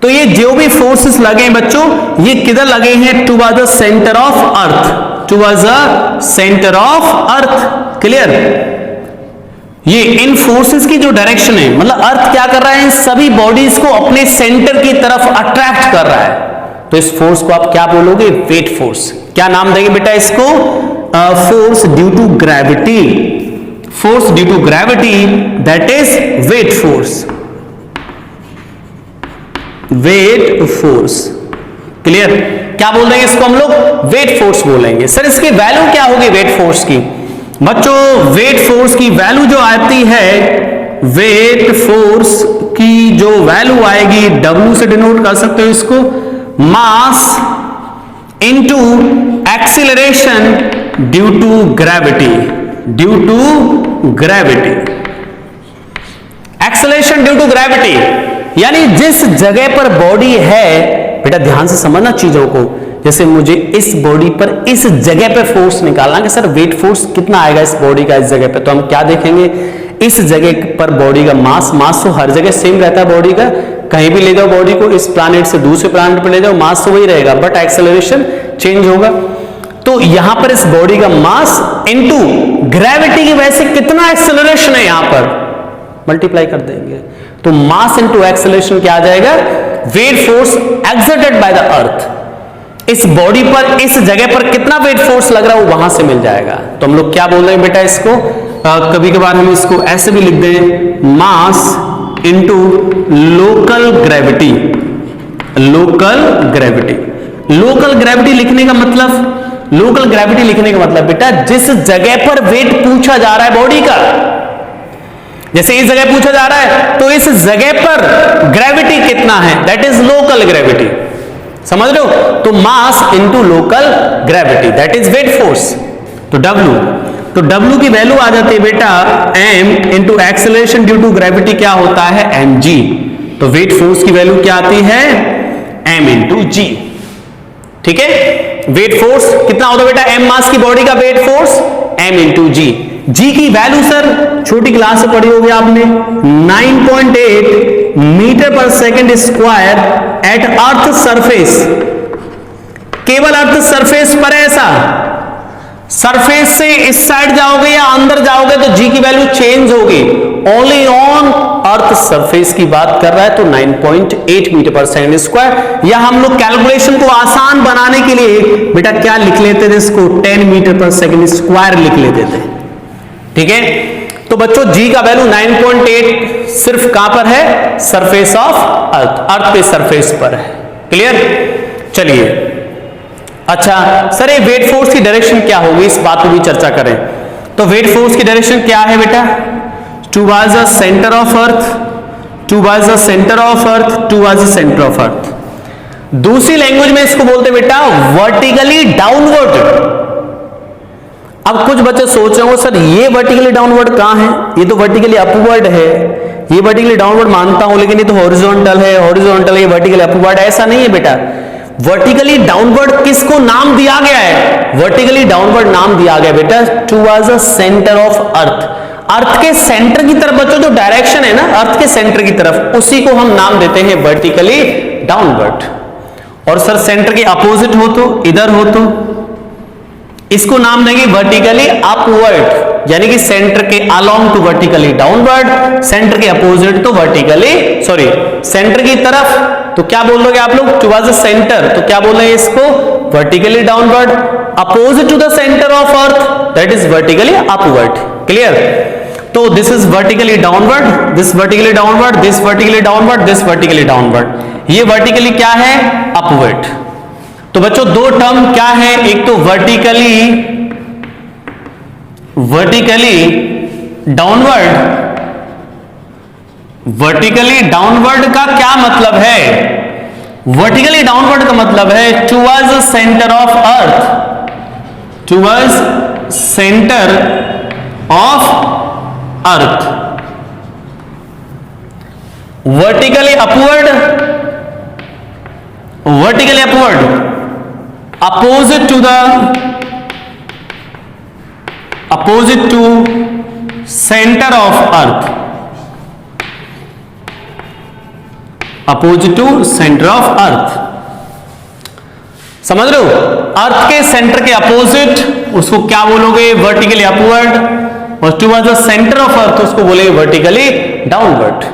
तो ये जो भी फोर्सेस लगे बच्चों ये किधर लगे हैं? Towards the centre of earth, towards the centre of earth. Clear? ये इन फोर्सेस की जो डायरेक्शन है, मतलब अर्थ क्या कर रहा है? इन सभी बॉडीज को अपने सेंटर की तरफ अट्रैक्ट कर रहा है। तो इस फोर्स को आप क्या बोलोगे? Weight force. क्या नाम देंगे बेटा इसको? Force due to gravity. Force due to gravity, that is weight force, weight force. Clear? क्या बोल देंगे इसको हम लोग? वेट फोर्स बोलेंगे। सर इसकी वैल्यू क्या होगी वेट फोर्स की? बच्चों वेट फोर्स की वैल्यू जो आती है, वेट फोर्स की जो वैल्यू आएगी, W से डिनोट कर सकते हो इसको, mass into acceleration due to gravity, due to gravity. Acceleration due to gravity यानी जिस जगह पर बॉडी है, बेटा ध्यान से समझना चीजों को, जैसे मुझे इस बॉडी पर इस जगह पर फोर्स निकालना है, सर वेट फोर्स कितना आएगा इस बॉडी का इस जगह पे, तो हम क्या देखेंगे? इस जगह पर बॉडी का मास, मास तो हर जगह सेम रहता है बॉडी का, कहीं भी ले जाओ बॉडी को, इस प्लैनेट से दूसरे प्लैनेट पर ले जाओ, मास तो वही रहेगा, बट एक्सेलरेशन चेंज होगा। तो यहां पर इस बॉडी का मास इनटू ग्रेविटी की वजह से कितना एक्सेलरेशन है यहां पर मल्टीप्लाई कर देंगे, तो मास इनटू एक्सेलरेशन क्या आ जाएगा? Weight force exerted by the earth. इस बॉडी पर, इस जगह पर कितना वेट फोर्स लग रहा है वो वहां से मिल जाएगा। तो हम लोग क्या बोल रहे हैं बेटा इसको? कभी कभार हम इसको ऐसे भी लिख दें, मास into local gravity. Local gravity, local gravity लिखने का मतलब, लोकल ग्रेविटी लिखने का मतलब बेटा जिस जगह पर वेट पूछा जा रहा है बॉडी का, जैसे इस जगह पूछा जा रहा है तो इस जगह पर ग्रेविटी कितना है, दैट इज लोकल ग्रेविटी। समझ रहे हो? तो mass into local gravity that is weight force. तो W तो W की वैल्यू आ जाती है बेटा m into acceleration due to gravity क्या होता है mg। तो वेट फोर्स की वैल्यू क्या आती है m इंटू जी। ठीक है, वेट फोर्स कितना होता है बेटा, m मास की बॉडी का वेट फोर्स m इंटू जी। जी की वैल्यू सर छोटी क्लास से पढ़ी होगी आपने 9.8 metre per second square at earth surface. केवल अर्थ सरफेस पर है ऐसा, सरफेस से इस साइड जाओगे या अंदर जाओगे तो जी की वैल्यू चेंज होगी। ओनली ऑन अर्थ सरफेस की बात कर रहा है तो 9.8 मीटर पर सेकेंड स्क्वायर। या हम लोग कैलकुलेशन को आसान बनाने के लिए बेटा क्या लिख लेते थे, इसको 10 मीटर पर सेकेंड स्क्वायर लिख लेते थे। ठीक है, तो बच्चों जी का वैल्यू 9.8 सिर्फ कहां पर है, सरफेस ऑफ अर्थ, अर्थ के सरफेस पर है। क्लियर, चलिए अच्छा सर ये वेट फोर्स की डायरेक्शन क्या होगी, इस बात पर भी चर्चा करें। तो वेट फोर्स की डायरेक्शन क्या है बेटा, towards the centre of earth, towards the centre of earth, towards the centre of अर्थ। दूसरी लैंग्वेज में इसको बोलते बेटा वर्टिकली डाउनवर्ड। अब कुछ बच्चे सोच रहे हो सर ये वर्टिकली डाउनवर्ड कहां है, ये तो वर्टिकली अपवर्ड है। ये वर्टिकली डाउनवर्ड मानता हूं लेकिन ये तो हॉरिजॉन्टल है, हॉरिजॉन्टल ये वर्टिकली अपवर्ड, ऐसा नहीं है बेटा। वर्टिकली डाउनवर्ड किसको नाम दिया गया है, वर्टिकली डाउनवर्ड नाम दिया गया बेटा towards the centre of earth. Earth के सेंटर की तरफ बच्चों जो डायरेक्शन है ना अर्थ के सेंटर की तरफ, उसी को हम नाम देते हैं वर्टिकली डाउनवर्ड। और सर सेंटर के अपोजिट हो तो इधर हो तो इसको नाम देंगे वर्टिकली अपवर्ड, यानी कि सेंटर के along to vertically downward, centre के अपोजिट तो वर्टिकली सॉरी सेंटर की तरफ तो क्या बोल लोगे आप लोग, टुवर्ड्स द सेंटर तो क्या बोल रहे हैं इसको vertically downward, opposite to the centre of earth that is vertically upward. Clear, तो this is vertically downward, this vertically downward, this vertically downward, this vertically downward. ये वर्टिकली क्या है, अपवर्ड। तो बच्चों दो टर्म क्या है, एक तो वर्टिकली डाउनवर्ड। वर्टिकली डाउनवर्ड का क्या मतलब है, वर्टिकली डाउनवर्ड का मतलब है towards the centre of earth, towards centre of earth. Vertically upward, vertically upward opposite to center of earth, opposite to center of earth। समझ रहे हो, अर्थ के सेंटर के अपोजिट उसको क्या बोलोगे, वर्टिकली अपवर्ड, और टुवर्ड्स द सेंटर ऑफ अर्थ उसको बोलेंगे वर्टिकली डाउनवर्ड।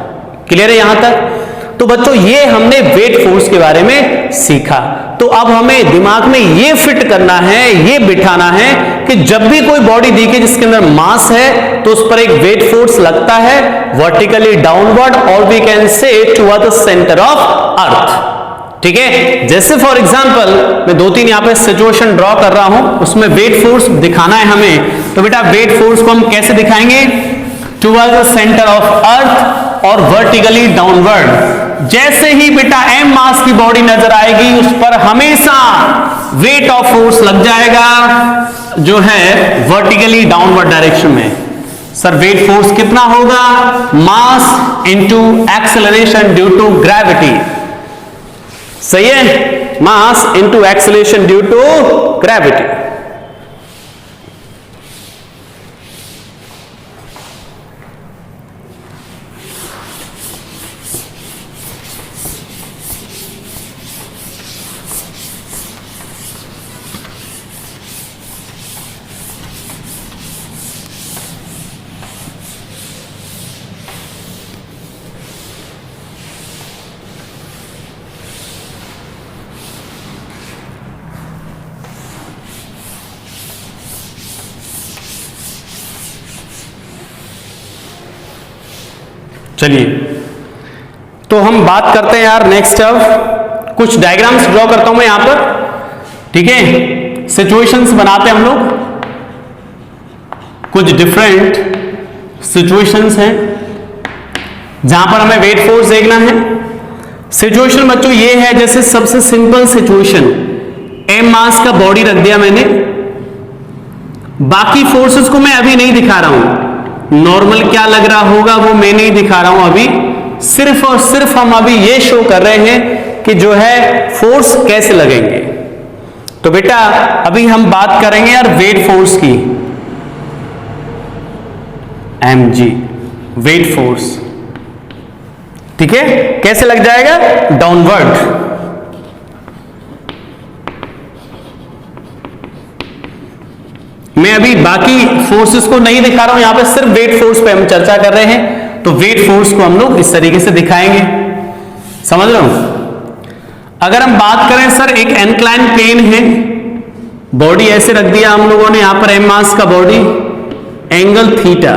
क्लियर है यहां तक। तो बच्चों ये हमने वेट फोर्स के बारे में सीखा। तो अब हमें दिमाग में ये फिट करना है, ये बिठाना है कि जब भी कोई बॉडी दिखे जिसके अंदर मास है तो उस पर एक वेट फोर्स लगता है वर्टिकली डाउनवर्ड, और we can say toward the centre of earth. ठीक है, जैसे फॉर एग्जांपल मैं दो तीन यहां पे सिचुएशन ड्रॉ कर रहा हूं, उसमें वेट फोर्स दिखाना है हमें। तो बेटा वेट फोर्स को हम कैसे दिखाएंगे, टुवर्ड द सेंटर ऑफ अर्थ और वर्टिकली डाउनवर्ड। जैसे ही बेटा m मास की बॉडी नजर आएगी उस पर हमेशा वेट ऑफ फोर्स लग जाएगा जो है वर्टिकली डाउनवर्ड डायरेक्शन में। सर वेट फोर्स कितना होगा, mass into acceleration due to gravity. सही है, mass into acceleration due to gravity. चलिए तो हम बात करते हैं यार नेक्स्ट, अब कुछ डायग्राम्स ड्रॉ करता हूं मैं यहां पर। ठीक है, सिचुएशंस बनाते हैं हम लोग, कुछ डिफरेंट सिचुएशंस हैं जहां पर हमें वेट फोर्स देखना है। सिचुएशन बच्चों ये है, जैसे सबसे सिंपल सिचुएशन, m मास का बॉडी रख दिया मैंने, बाकी फोर्सेस को मैं अभी नहीं दिखा रहा हूं, नॉर्मल क्या लग रहा होगा वो मैं नहीं दिखा रहा हूं अभी, सिर्फ और सिर्फ हम अभी ये शो कर रहे हैं कि जो है फोर्स कैसे लगेंगे। तो बेटा अभी हम बात करेंगे यार वेट फोर्स की, mg वेट फोर्स, ठीक है, कैसे लग जाएगा, डाउनवर्ड। मैं अभी बाकी फोर्सेस को नहीं दिखा रहा हूं, यहां पे सिर्फ वेट फोर्स पे हम चर्चा कर रहे हैं, तो वेट फोर्स को हम लोग इस तरीके से दिखाएंगे, समझ रहे हो। अगर हम बात करें सर एक इंक्लाइन प्लेन है, बॉडी ऐसे रख दिया हम लोगों ने, यहां पर एम मास का बॉडी, एंगल थीटा,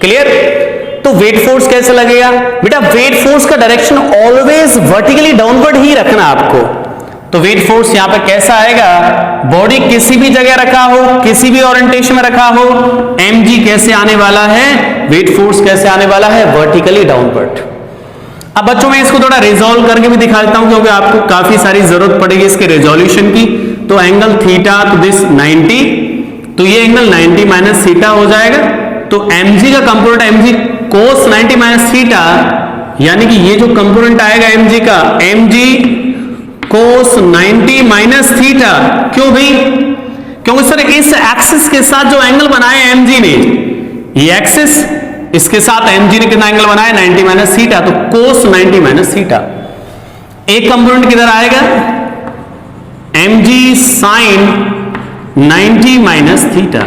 क्लियर। तो वेट फोर्स कैसे लगेगा बेटा, वेट फोर्स का डायरेक्शन ऑलवेज वर्टिकली डाउनवर्ड ही रखना आपको। तो वेट फोर्स यहां पे कैसा आएगा, बॉडी किसी भी जगह रखा हो, किसी भी ओरिएंटेशन में रखा हो, mg कैसे आने वाला है, वेट फोर्स कैसे आने वाला है, वर्टिकली डाउनवर्ड। अब बच्चों मैं इसको थोड़ा रिजॉल्व करके भी दिखा देता हूं, क्योंकि आपको काफी सारी जरूरत पड़ेगी इसके रेजोल्यूशन की। तो एंगल थीटा, तो दिस 90, तो ये एंगल 90 माइनस थीटा हो जाएगा। तो mg का component mg cos 90 minus theta, यानी कि ये जो कंपोनेंट आएगा mg का, mg cos 90 माइनस थीटा। क्यों भाई, क्योंकि सर इस एक्सिस के साथ जो एंगल बनाया mg ने, ये एक्सिस, इसके साथ mg ने कितना एंगल बनाया, 90 माइनस थीटा, तो cos 90 माइनस थीटा। एक कंपोनेंट किधर आएगा, mg sin 90 माइनस थीटा।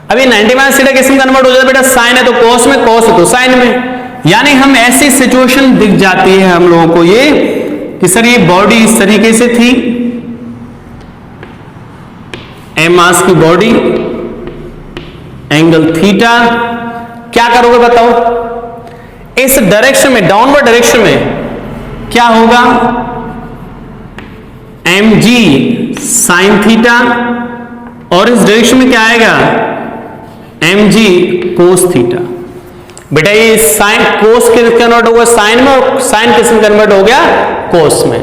अभी 90 माइनस थीटा किस में कन्वर्ट हो जाता है बेटा, साइन है तो cos में, cos है तो साइन में। यानी हम ऐसी सिचुएशन दिख जाती है हम लोगों को ये कि सर ये बॉडी इस तरीके से थी, एम मास की बॉडी, एंगल थीटा, क्या करोगे बताओ, इस डायरेक्शन में, डाउनवर्ड डायरेक्शन में क्या होगा, mg साइन थीटा, और इस डायरेक्शन में क्या आएगा, mg कोस थीटा। बेटा ये साइन कोस किस कन्वर्ट होगा, साइन में, और साइन किस में कन्वर्ट हो गया, कोस में।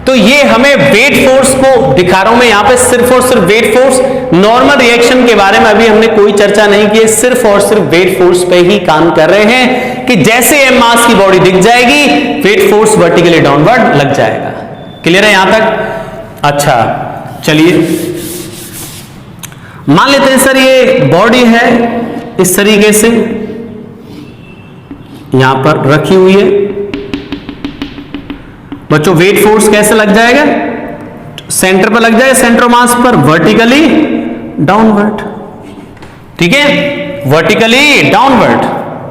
तो ये हमें वेट फोर्स को दिखा रहा हूं मैं यहां पे, सिर्फ और सिर्फ वेट फोर्स। नॉर्मल रिएक्शन के बारे में अभी हमने कोई चर्चा नहीं की, सिर्फ और सिर्फ वेट फोर्स पे ही काम कर रहे हैं कि जैसे एम मास की बॉडी दिख जाएगी, वेट फोर्स वर्टिकली डाउनवर्ड लग जाएगा। क्लियर है यहां तक। अच्छा चलिए मान लेते हैं सर ये बॉडी है इस तरीके से यहां पर रखी हुई है, बच्चों वेट फोर्स कैसे लग जाएगा, सेंटर पर लग जाएगा, सेंटर मास पर, वर्टिकली डाउनवर्ड, ठीक है, वर्टिकली डाउनवर्ड,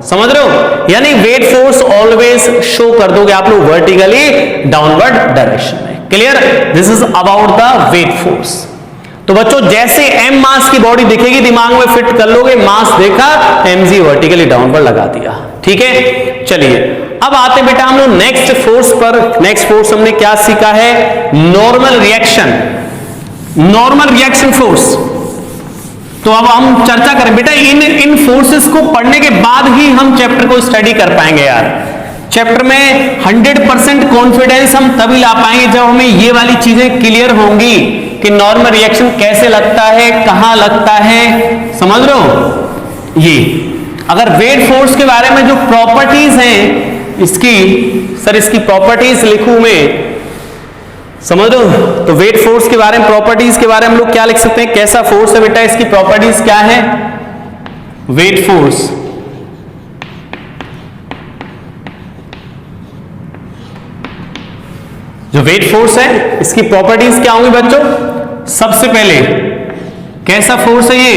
समझ रहे हो। यानी वेट फोर्स ऑलवेज शो कर दोगे आप लोग वर्टिकली डाउनवर्ड डायरेक्शन में। Clear, this is about the wait force. तो बच्चों जैसे एम मास की बॉडी दिखेगी दिमाग में फिट कर लोगे, मास देखा, mg वर्टिकली डाउनवर्ड लगा दिया, ठीक है। चलिए अब आते बेटा हम लोग नेक्स्ट फोर्स पर। नेक्स्ट फोर्स हमने क्या सीखा है, normal reaction, normal reaction force. तो अब हम चर्चा करें बेटा इन फोर्सेस को पढ़ने के बाद ही हम चैप्टर को स्टडी कर पाएंगे यार। चैप्टर में 100% कॉन्फिडेंस हम तभी ला पाएंगे जब हमें ये वाली चीजें क्लियर होंगी कि नॉर्मल रिएक्शन कैसे लगता है, कहां लगता है, समझ रहे हो। ये अगर वेट फोर्स के बारे में जो प्रॉपर्टीज हैं इसकी, सर इसकी प्रॉपर्टीज लिखूं मैं, समझ रहे हो, तो वेट फोर्स के बारे में, प्रॉपर्टीज के बारे में हम लोग क्या लिख सकते हैं, कैसा फोर्स है बेटा, इसकी प्रॉपर्टीज क्या है, वेट फोर्स। जो वेट फोर्स है इसकी प्रॉपर्टीज क्या होंगी बच्चों, सबसे पहले कैसा फोर्स है ये,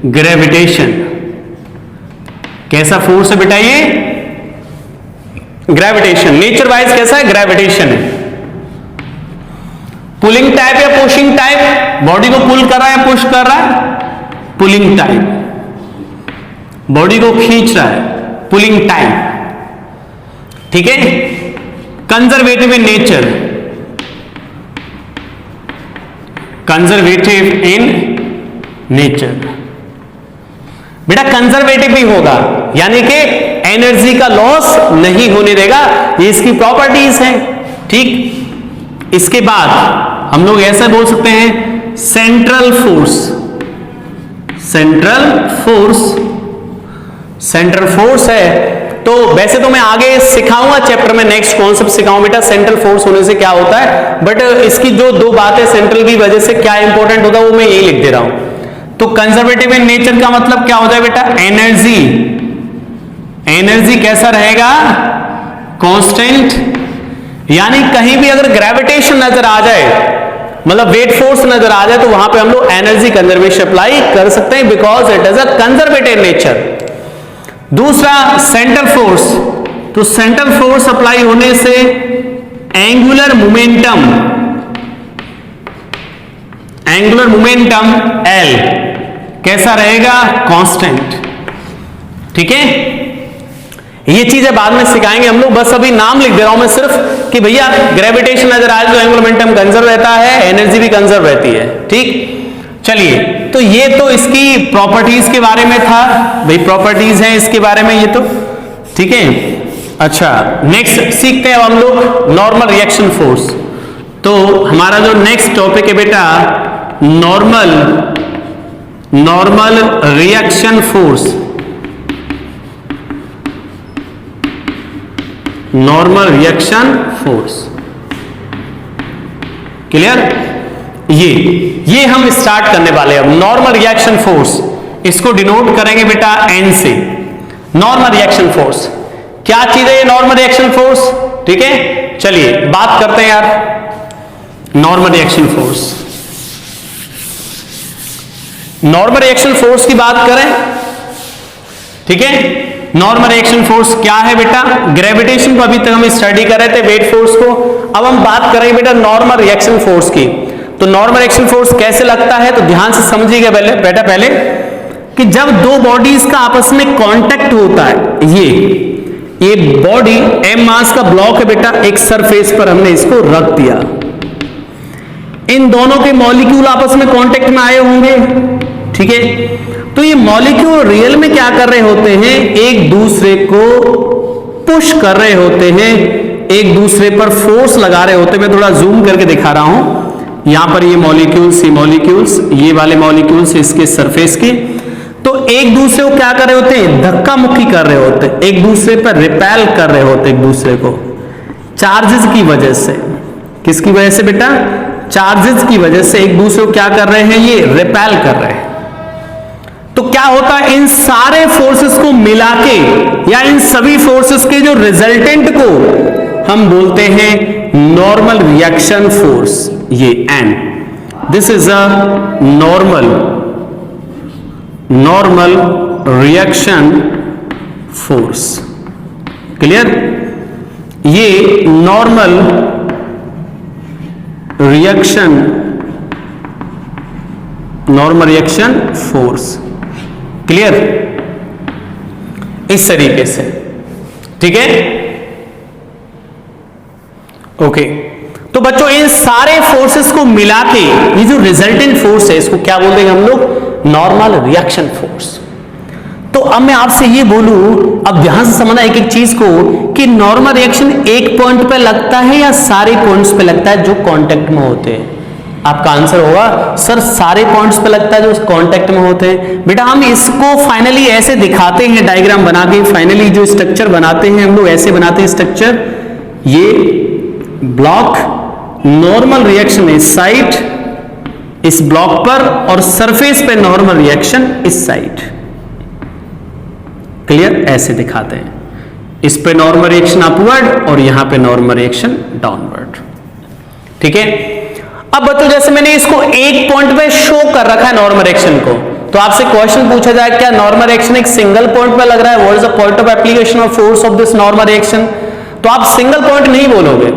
ग्रेविटेशन। कैसा फोर्स है बेटा ये, ग्रेविटेशन। नेचर वाइज कैसा है, ग्रेविटेशन है। पुलिंग टाइप या पुशिंग टाइप, बॉडी को पुल कर रहा है, पुश कर रहा है, पुलिंग टाइप, बॉडी को खींच रहा है, पुलिंग टाइप, ठीक है। Conservative in nature, conservative in nature, बेटा कंजर्वेटिव भी होगा, यानी कि एनर्जी का लॉस नहीं होने देगा, ये इसकी प्रॉपर्टीज हैं, ठीक। इसके बाद हम लोग ऐसे बोल सकते हैं सेंट्रल फोर्स। सेंट्रल फोर्स है। तो वैसे तो मैं आगे सिखाऊंगा चैप्टर में, नेक्स्ट कॉन्सेप्ट सिखाऊंगा बेटा सेंट्रल फोर्स होने से क्या होता है, बट इसकी जो दो बातें सेंट्रल की वजह से क्या इंपॉर्टेंट होता है वो मैं यही लिख दे रहा हूं। तो कंजर्वेटिव इन नेचर का मतलब क्या होता है बेटा, एनर्जी कैसा रहेगा, कांस्टेंट, यानी कहीं भी अगर ग्रेविटेशन नजर आ जाए, मतलब वेट फोर्स नजर आ जाए, तो वहां पे हम लोग एनर्जी कंजर्वेशन अप्लाई कर सकते हैं, because it is a conservative nature. दूसरा सेंट्रल फोर्स, तो सेंट्रल फोर्स अप्लाई होने से एंगुलर मोमेंटम L कैसा रहेगा, कांस्टेंट। ठीक है, ये चीजें बाद में सिखाएंगे हम लोग, बस अभी नाम लिख दे रहा हूं मैं सिर्फ कि भैया ग्रेविटेशन नजर आए तो एंगुलर मोमेंटम कंजर्व रहता है, एनर्जी भी कंजर्व रहती है। ठीक, चलिए, तो ये तो इसकी प्रॉपर्टीज के बारे में था भाई, प्रॉपर्टीज है इसके बारे में ये तो, ठीक है। अच्छा, नेक्स्ट सीखते हैं हम लोग नॉर्मल रिएक्शन फोर्स। तो हमारा जो नेक्स्ट टॉपिक है बेटा normal reaction force. Normal reaction force, clear. ये हम स्टार्ट करने वाले हैं अब नॉर्मल रिएक्शन फोर्स। इसको डिनोट करेंगे बेटा N से। नॉर्मल रिएक्शन फोर्स क्या चीज है, ये नॉर्मल रिएक्शन फोर्स, ठीक है। चलिए बात करते हैं यार normal reaction force. Normal reaction force की बात करें, ठीक है। नॉर्मल रिएक्शन फोर्स क्या है बेटा, ग्रेविटेशन को अभी तक हम स्टडी कर रहे थे, वेट फोर्स को। अब हम बात करेंगे बेटा नॉर्मल रिएक्शन फोर्स की। तो नॉर्मल रिएक्शन फोर्स कैसे लगता है, तो ध्यान से समझिएगा बेटा पहले कि जब दो बॉडीज का आपस में कांटेक्ट होता है, ये बॉडी m मास का ब्लॉक है बेटा, एक सरफेस पर हमने इसको रख दिया, इन दोनों के मॉलिक्यूल आपस में कांटेक्ट में आए होंगे, ठीक है। तो ये मॉलिक्यूल रियल में क्या कर रहे होते हैं, एक दूसरे को पुश कर रहे होते हैं, एक दूसरे पर फोर्स लगा रहे होते हैं। मैं थोड़ा जूम करके दिखा रहा हूं, यहां पर ये मॉलिक्यूल्स, ये वाले मॉलिक्यूल्स इसके सरफेस के, तो एक दूसरे को क्या कर रहे होते हैं, धक्का मुक्की कर रहे होते हैं, एक दूसरे पर रिपेल कर रहे होते हैं, एक दूसरे को चार्जेस की वजह से। किसकी वजह से बेटा, चार्जेस की वजह से एक दूसरे को क्या कर रहे हैं, ये रिपेल कर रहे हैं। तो क्या होता है, इन सारे फोर्सेस को मिला के या इन सभी फोर्सेस के जो रिजल्टेंट को हम बोलते हैं नॉर्मल रिएक्शन फोर्स, ये N। This is a normal reaction force, clear. ये नॉर्मल रिएक्शन फोर्स, क्लियर, इस तरीके से, ठीक है। ओके, तो बच्चों इन सारे फोर्सेस को मिला के ये जो रिजल्टेंट फोर्स है इसको क्या बोल देंगे हम लोग, नॉर्मल रिएक्शन फोर्स। तो अब मैं आपसे ये बोलूं, अब ध्यान से समझना एक एक चीज को, कि नॉर्मल रिएक्शन एक पॉइंट पे लगता है या सारे पॉइंट्स पे लगता है जो कांटेक्ट में होते हैं। आपका आंसर होगा सर सारे पॉइंट्स पे लगता है जो कांटेक्ट में होते हैं। बेटा हम इसको फाइनली ऐसे दिखाते हैं, डायग्राम बना के फाइनली जो स्ट्रक्चर बनाते हैं हम लोग ऐसे बनाते हैं स्ट्रक्चर, ये ब्लॉक, नॉर्मल रिएक्शन इस साइड इस ब्लॉक पर, और सरफेस पे नॉर्मल रिएक्शन इस साइड, क्लियर, ऐसे दिखाते हैं। इस पे नॉर्मल रिएक्शन अपवर्ड और यहां पे नॉर्मल रिएक्शन डाउनवर्ड, ठीक है। अब बच्चों जैसे मैंने इसको एक पॉइंट पे शो कर रखा है नॉर्मल रिएक्शन को, तो आपसे क्वेश्चन पूछा जाए क्या नॉर्मल रिएक्शन एक सिंगल पॉइंट पे लग रहा है, what is the point of application of force of this normal reaction, तो आप सिंगल पॉइंट नहीं बोलोगे,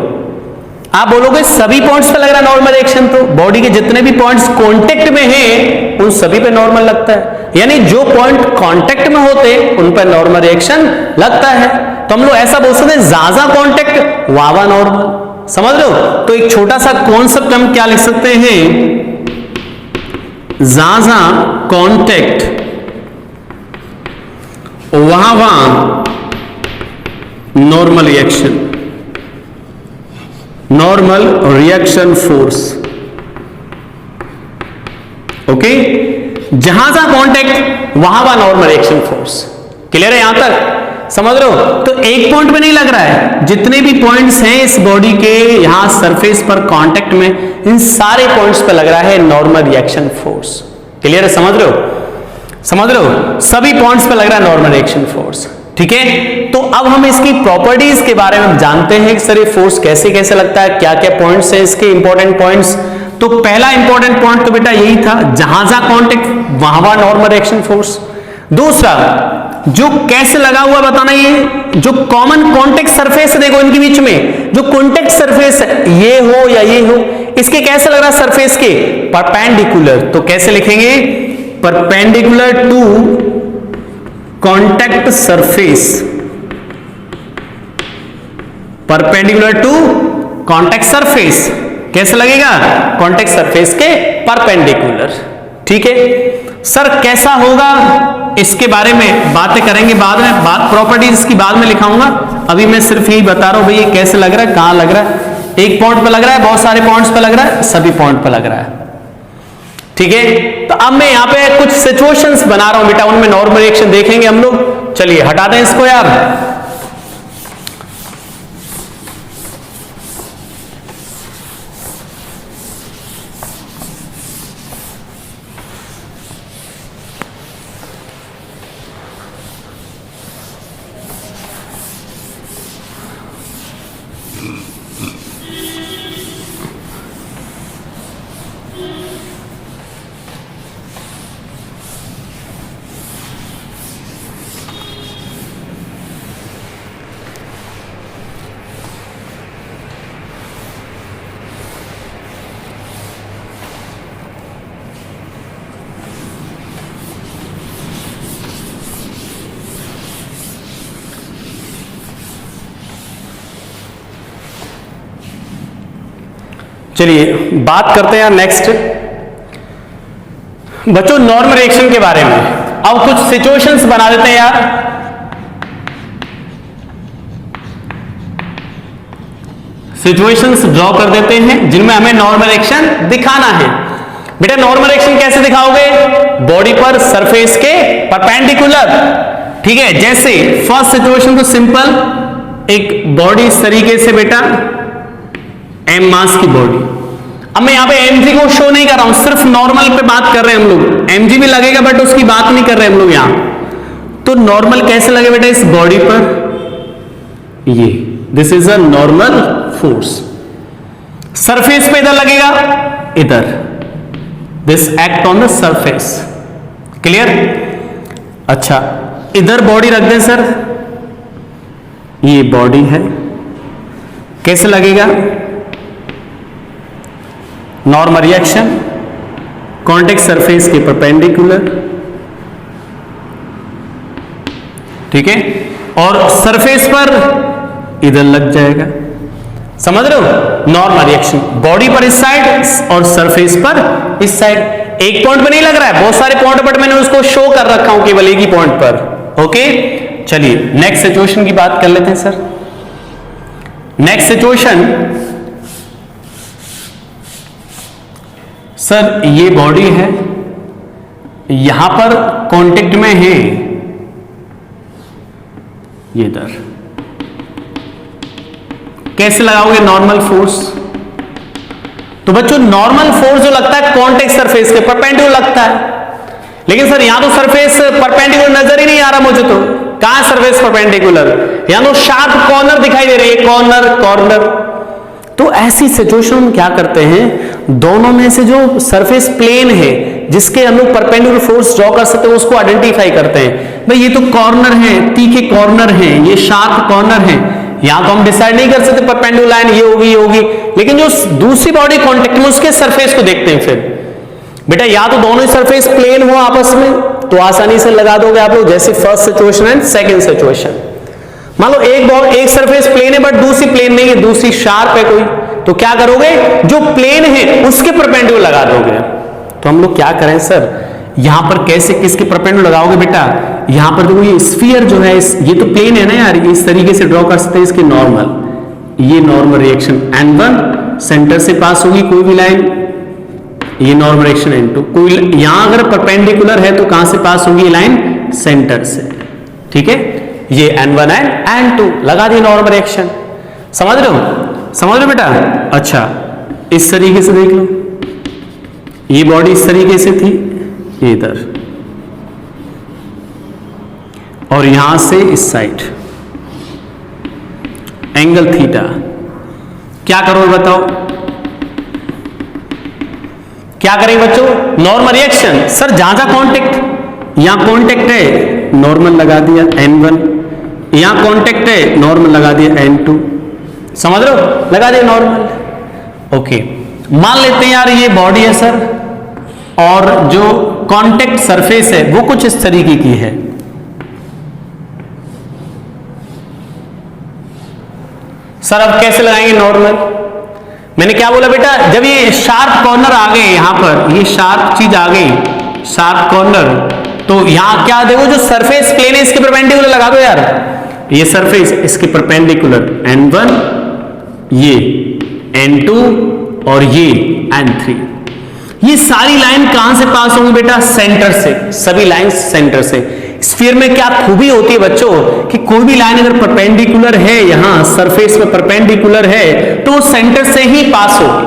आप बोलोगे सभी पॉइंट्स पे लग रहा है नॉर्मल रिएक्शन। तो बॉडी के जितने भी पॉइंट्स कांटेक्ट में हैं उन सभी पे नॉर्मल लगता है, यानी जो पॉइंट कांटेक्ट में होते उन पर नॉर्मल रिएक्शन लगता है। तो हम लोग ऐसा बोल सकते हैं ज्यादा कांटेक्ट वावा नॉर्मल, समझ रहे हो। तो एक छोटा सा कॉन्सेप्ट हम क्या लिख सकते हैं, ज्यादा कांटेक्ट वहां नॉर्मल रिएक्शन फोर्स, ओके, जहां जहां कांटेक्ट वहां वहां नॉर्मल रिएक्शन फोर्स। क्लियर है यहां तक, समझ रहे हो? तो एक पॉइंट पे नहीं लग रहा है, जितने भी पॉइंट्स हैं इस बॉडी के यहां सरफेस पर कांटेक्ट में, इन सारे पॉइंट्स पे लग रहा है नॉर्मल रिएक्शन फोर्स। क्लियर है, समझ रहे हो? समझ रहे हो? सभी पॉइंट्स पे लग रहा है नॉर्मल रिएक्शन फोर्स। ठीक है, तो अब हम इसकी प्रॉपर्टीज के बारे में जानते हैं कि सर ये फोर्स कैसे कैसे लगता है, क्या क्या पॉइंट्स हैं इसके इंपॉर्टेंट पॉइंट्स। तो पहला इंपॉर्टेंट पॉइंट तो बेटा यही था, जहां जहां कांटेक्ट वहां वहां नॉर्मल रिएक्शन फोर्स। दूसरा, जो कैसे लगा हुआ बताना, ये जो कॉमन कांटेक्ट सरफेस है, देखो इनके बीच में जो कांटेक्ट सरफेस है, ये हो या ये हो, इसके कैसे लग रहा है सरफेस के परपेंडिकुलर। तो कैसे लिखेंगे, perpendicular to contact surface, perpendicular to contact surface. कैसे लगेगा, कांटेक्ट सरफेस के परपेंडिकुलर। ठीक है सर, कैसा होगा इसके बारे में बातें करेंगे बाद में, बात प्रॉपर्टीज की बाद में लिखाऊंगा। अभी मैं सिर्फ यही बता रहा हूं भाई ये कैसे लग रहा है, कहां लग रहा है, एक पॉइंट पे लग रहा है, बहुत सारे पॉइंट्स पे लग रहा है, सभी पॉइंट पे लग रहा है। ठीक है, तो अब मैं यहां पे कुछ सिचुएशंस बना रहा हूं बेटा, उनमें नॉर्मल रिएक्शन देखेंगे हम लोग। चलिए हटा दें इसको यार। चलिए बात करते हैं नेक्स्ट बच्चों नॉर्मल रिएक्शन के बारे में। अब कुछ सिचुएशंस बना देते हैं यार। सिचुएशंस ड्रॉ कर देते हैं जिनमें हमें नॉर्मल रिएक्शन दिखाना है। बेटा नॉर्मल रिएक्शन कैसे दिखाओगे, बॉडी पर सरफेस के परपेंडिकुलर। ठीक है, जैसे फर्स्ट सिचुएशन तो सिंपल, एक बॉडी इस तरीके से बेटा एम मास की बॉडी। अब मैं यहां पे mg को शो नहीं कर रहा हूं, सिर्फ नॉर्मल पे बात कर रहे हैं हम लोग। mg भी लगेगा बट उसकी बात नहीं कर रहे हम लोग यहां। तो नॉर्मल कैसे लगे बेटा इस बॉडी पर, ये this is a normal force. Surface पे इधर लगेगा, इधर, this act on the surface. Clear? अच्छा इधर बॉडी रख दें सर, ये बॉडी है, कैसे लगेगा, नॉर्मल रिएक्शन कांटेक्ट सरफेस के परपेंडिकुलर। ठीक है, और सरफेस पर इधर लग जाएगा। समझ रहे हो, नॉर्मल रिएक्शन बॉडी पर इस साइड और सरफेस पर इस साइड। एक पॉइंट पर नहीं लग रहा है, बहुत सारे पॉइंट पर मैंने उसको शो कर रखा हूं केवल एक ही पॉइंट पर। ओके चलिए नेक्स्ट सिचुएशन की बात कर लेते हैं सर। नेक्स्ट सिचुएशन सर, ये बॉडी है, यहां पर कांटेक्ट में है ये इधर, कैसे लगाओगे नॉर्मल फोर्स। तो बच्चों नॉर्मल फोर्स जो लगता है कांटेक्ट सरफेस के परपेंडिकुलर लगता है, लेकिन सर यहां तो सरफेस परपेंडिकुलर नजर ही नहीं आ रहा मुझे। तो कहां सरफेस परपेंडिकुलर, यहां तो शार्प कॉर्नर दिखाई दे रही है, कॉर्नर कॉर्नर। तो ऐसी सिचुएशन में क्या करते हैं, दोनों में से जो सरफेस प्लेन है जिसके हम लोग परपेंडिकुलर फोर्स ड्रॉ कर सकते हैं उसको आइडेंटिफाई करते हैं। भाई ये तो कॉर्नर है, तीखे कॉर्नर है, ये शार्प कॉर्नर है, यहां तो हम डिसाइड नहीं कर सकते परपेंडिकुलर लाइन ये होगी ये होगी, लेकिन जो दूसरी बॉडी कांटेक्ट में उसके सरफेस को देखते हैं। फिर बेटा या तो दोनों ही सरफेस प्लेन हो आपस में तो आसानी से लगा दोगे आप लोग, जैसे first situation and second situation. मान लो एक सरफेस प्लेन है बट दूसरी प्लेन नहीं है, दूसरी शार्प है कोई, तो क्या करोगे, जो प्लेन है उसके परपेंडिकुलर लगा दोगे। तो हम लोग क्या करें सर, यहां पर कैसे किसके परपेंडिकुलर लगाओगे बेटा, यहां पर देखो ये स्फीयर जो है ये तो प्लेन है ना यार, इस तरीके से ड्रॉ कर सकते हैं इसके नॉर्मल, ये नॉर्मल रिएक्शन N1 सेंटर से पास होगी कोई भी लाइन, ये नॉर्मल रिएक्शन N2। कोई यहां अगर परपेंडिकुलर है तो कहां से पास होगी लाइन? सेंटर से। ठीक है, ये N1 एंड N2 लगा दी नॉर्मल रिएक्शन। समझ रहे हो? समझ रहे हो बेटा? अच्छा, इस तरीके से देख लो, ये बॉडी इस तरीके से थी, ये इधर, और यहां से इस साइड एंगल थीटा। क्या करो बताओ? क्या करें बच्चों? Normal reaction. सर जहां जहां कॉन्टेक्ट, यहां कॉन्टेक्ट है नॉर्मल लगा दिया N1, यहां कॉन्टेक्ट है नॉर्मल लगा दिया N2। समझ रहे हो? लगा दिया नॉर्मल। ओके, मान लेते हैं यार ये बॉडी है सर, और जो कॉन्टेक्ट सरफेस है वो कुछ इस तरीके की है। सर अब कैसे लगाएंगे नॉर्मल? मैंने क्या बोला बेटा? जब ये शार्प कॉर्नर आ गए, यहां पर ये शार्प चीज आ गई, शार्प कॉर्नर, तो यहां क्या देखो, जो सरफेस प्लेन है इसके परपेंडिकुलर लगा दो यार। ये सरफेस इसके परपेंडिकुलर N1, ये N2 और ये N3। ये सारी लाइन कहां से पास होंगी बेटा? सेंटर से। सभी लाइन सेंटर से। स्फीयर में क्या खूबी होती है बच्चों कि कोई भी लाइन अगर परपेंडिकुलर है, यहां सरफेस में परपेंडिकुलर है, तो सेंटर से ही पास होगी।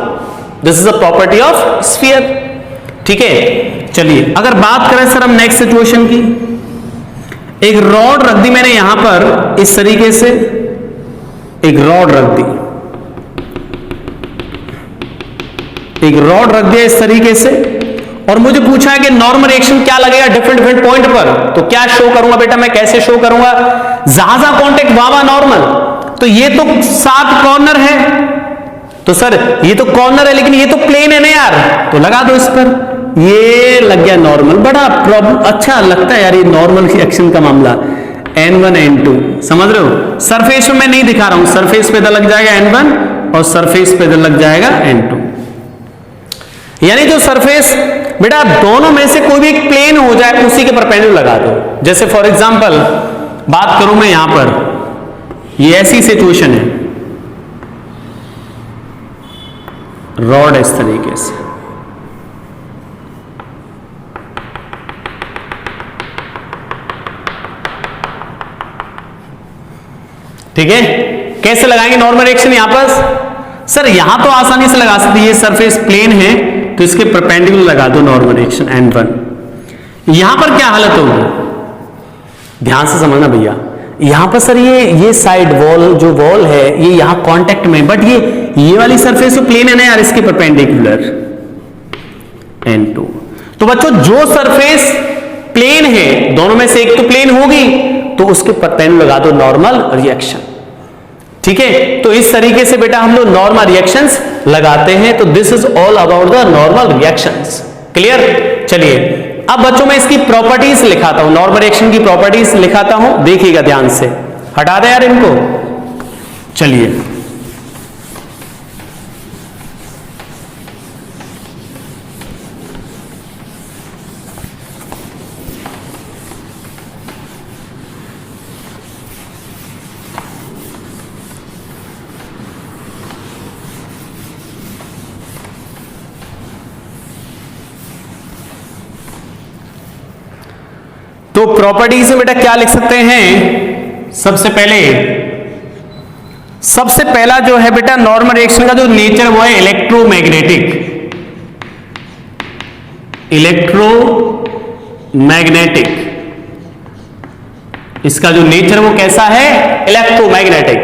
This is a property of sphere. ठीक है, चलिए अगर बात करें सर हम नेक्स्ट सिचुएशन की, एक रॉड रख दी मैंने यहां पर इस तरीके से, एक रॉड रख दी, एक रॉड रख दिया इस तरीके से, और मुझे पूछा है कि नॉर्मल रिएक्शन क्या लगेगा डिफरेंट डिफरेंट पॉइंट पर। तो क्या शो करूंगा बेटा मैं? कैसे शो करूंगा? जहां जहां कॉन्टेक्ट वहां नॉर्मल। तो ये तो 7 कॉर्नर है, तो सर ये तो कॉर्नर है लेकिन ये तो प्लेन है ना यार, तो लगा दो इस पर, ये लग गया नॉर्मल। बड़ा प्रॉब्लम अच्छा लगता है यार ये नॉर्मल रिएक्शन का मामला। N1 N2 समझ रहे हो? सरफेस में मैं नहीं दिखा रहा हूं, सरफेस पे इधर लग जाएगा N1 और सरफेस पे इधर लग जाएगा N2। यानी जो सरफेस बेटा दोनों में से कोई भी एक प्लेन हो जाए उसी के परपेंडिकुलर लगा दो। जैसे फॉर एग्जांपल बात करूं मैं यहां पर, ये ऐसी सिचुएशन है, रॉड इस तरीके से, ठीक है। कैसे लगाएंगे नॉर्मल रिएक्शन यहां पर? सर यहां तो आसानी से लगा सकते, ये सरफेस प्लेन है तो इसके परपेंडिकुलर लगा दो नॉर्मल रिएक्शन N1। यहां पर क्या हालत होगी? ध्यान से समझना भैया, यहां पर सर ये साइड वॉल जो वॉल है ये यहां कांटेक्ट में, बट ये वाली सरफेस तो प्लेन है ना यार, इसके परपेंडिकुलर N2। तो बच्चों जो सरफेस प्लेन है, दोनों में से एक तो प्लेन होगी, तो उसके परपेंडिकुलर लगा दो नॉर्मल रिएक्शन। ठीक है, तो इस तरीके से बेटा हम लोग नॉर्मल रिएक्शंस लगाते हैं। तो this is all about the normal reactions. Clear? चलिए अब बच्चों मैं इसकी प्रॉपर्टीज लिखाता हूं, नॉर्मल रिएक्शन की प्रॉपर्टीज लिखाता हूं, देखिएगा ध्यान से। हटा दे यार इनको। चलिए तो प्रॉपर्टीज में बेटा क्या लिख सकते हैं? सबसे पहला जो है बेटा नॉर्मल रिएक्शन का जो नेचर वो है इलेक्ट्रोमैग्नेटिक। इलेक्ट्रोमैग्नेटिक इसका जो नेचर वो कैसा है? इलेक्ट्रोमैग्नेटिक।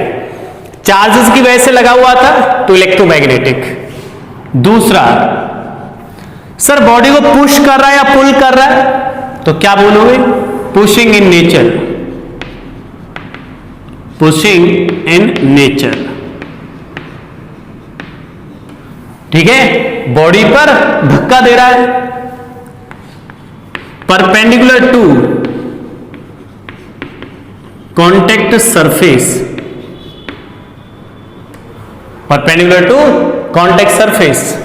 चार्जेस की वजह से लगा हुआ था तो इलेक्ट्रोमैग्नेटिक। दूसरा, सर बॉडी को पुश कर रहा है या पुल कर रहा है, तो क्या बोलोगे? Pushing in nature. Pushing in nature. ठीक है, बॉडी पर धक्का दे रहा है, perpendicular to contact surface, perpendicular to contact surface.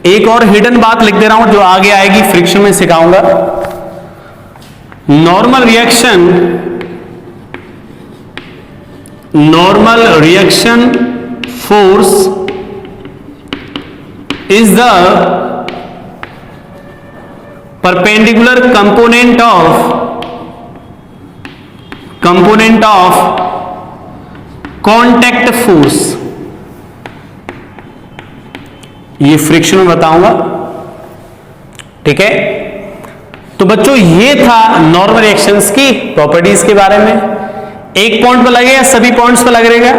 एक और हिडन बात लिख दे रहा हूं जो आगे आएगी, फ्रिक्शन में सिखाऊंगा। Normal reaction force is the perpendicular component of contact force. ये फ्रिक्शन में बताऊंगा, ठीक है। तो बच्चों ये था नॉर्मल रिएक्शंस की प्रॉपर्टीज के बारे में। एक पॉइंट पर लगेगा, सभी पॉइंट्स पर लग रहेगा।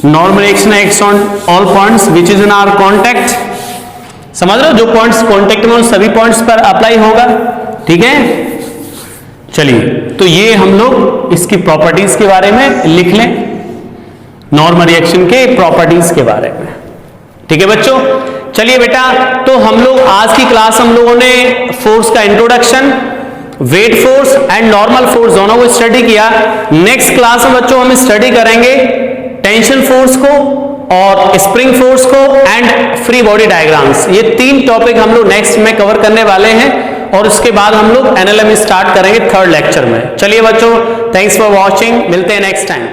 Normal reaction acts on all points which is in our contact. समझ रहे हो, जो पॉइंट्स कॉन्टेक्ट में उन सभी पॉइंट्स पर अप्लाई होगा, ठीक है। चलिए, तो ये हम लोग इसकी प्रॉपर्टीज के बारे में लिख लें, नॉर्मल रिएक्शन के प्रॉपर्टीज के बारे में, ठीक है बच्चों। चलिए बेटा, तो हम लोग आज की क्लास हम लोगों ने फोर्स का introduction, weight force and normal force दोनों को स्टडी किया। नेक्स्ट क्लास में बच्चों हम स्टडी करेंगे टेंशन फोर्स को और स्प्रिंग फोर्स को एंड फ्री बॉडी डायग्राम्स। ये 3 टॉपिक हम लोग नेक्स्ट में कवर करने वाले हैं और उसके बाद हम लोग एनएलएम स्टार्ट करेंगे 3rd लेक्चर में। चलिए बच्चों, थैंक्स फॉर वॉचिंग, मिलते हैं नेक्स्ट टाइम।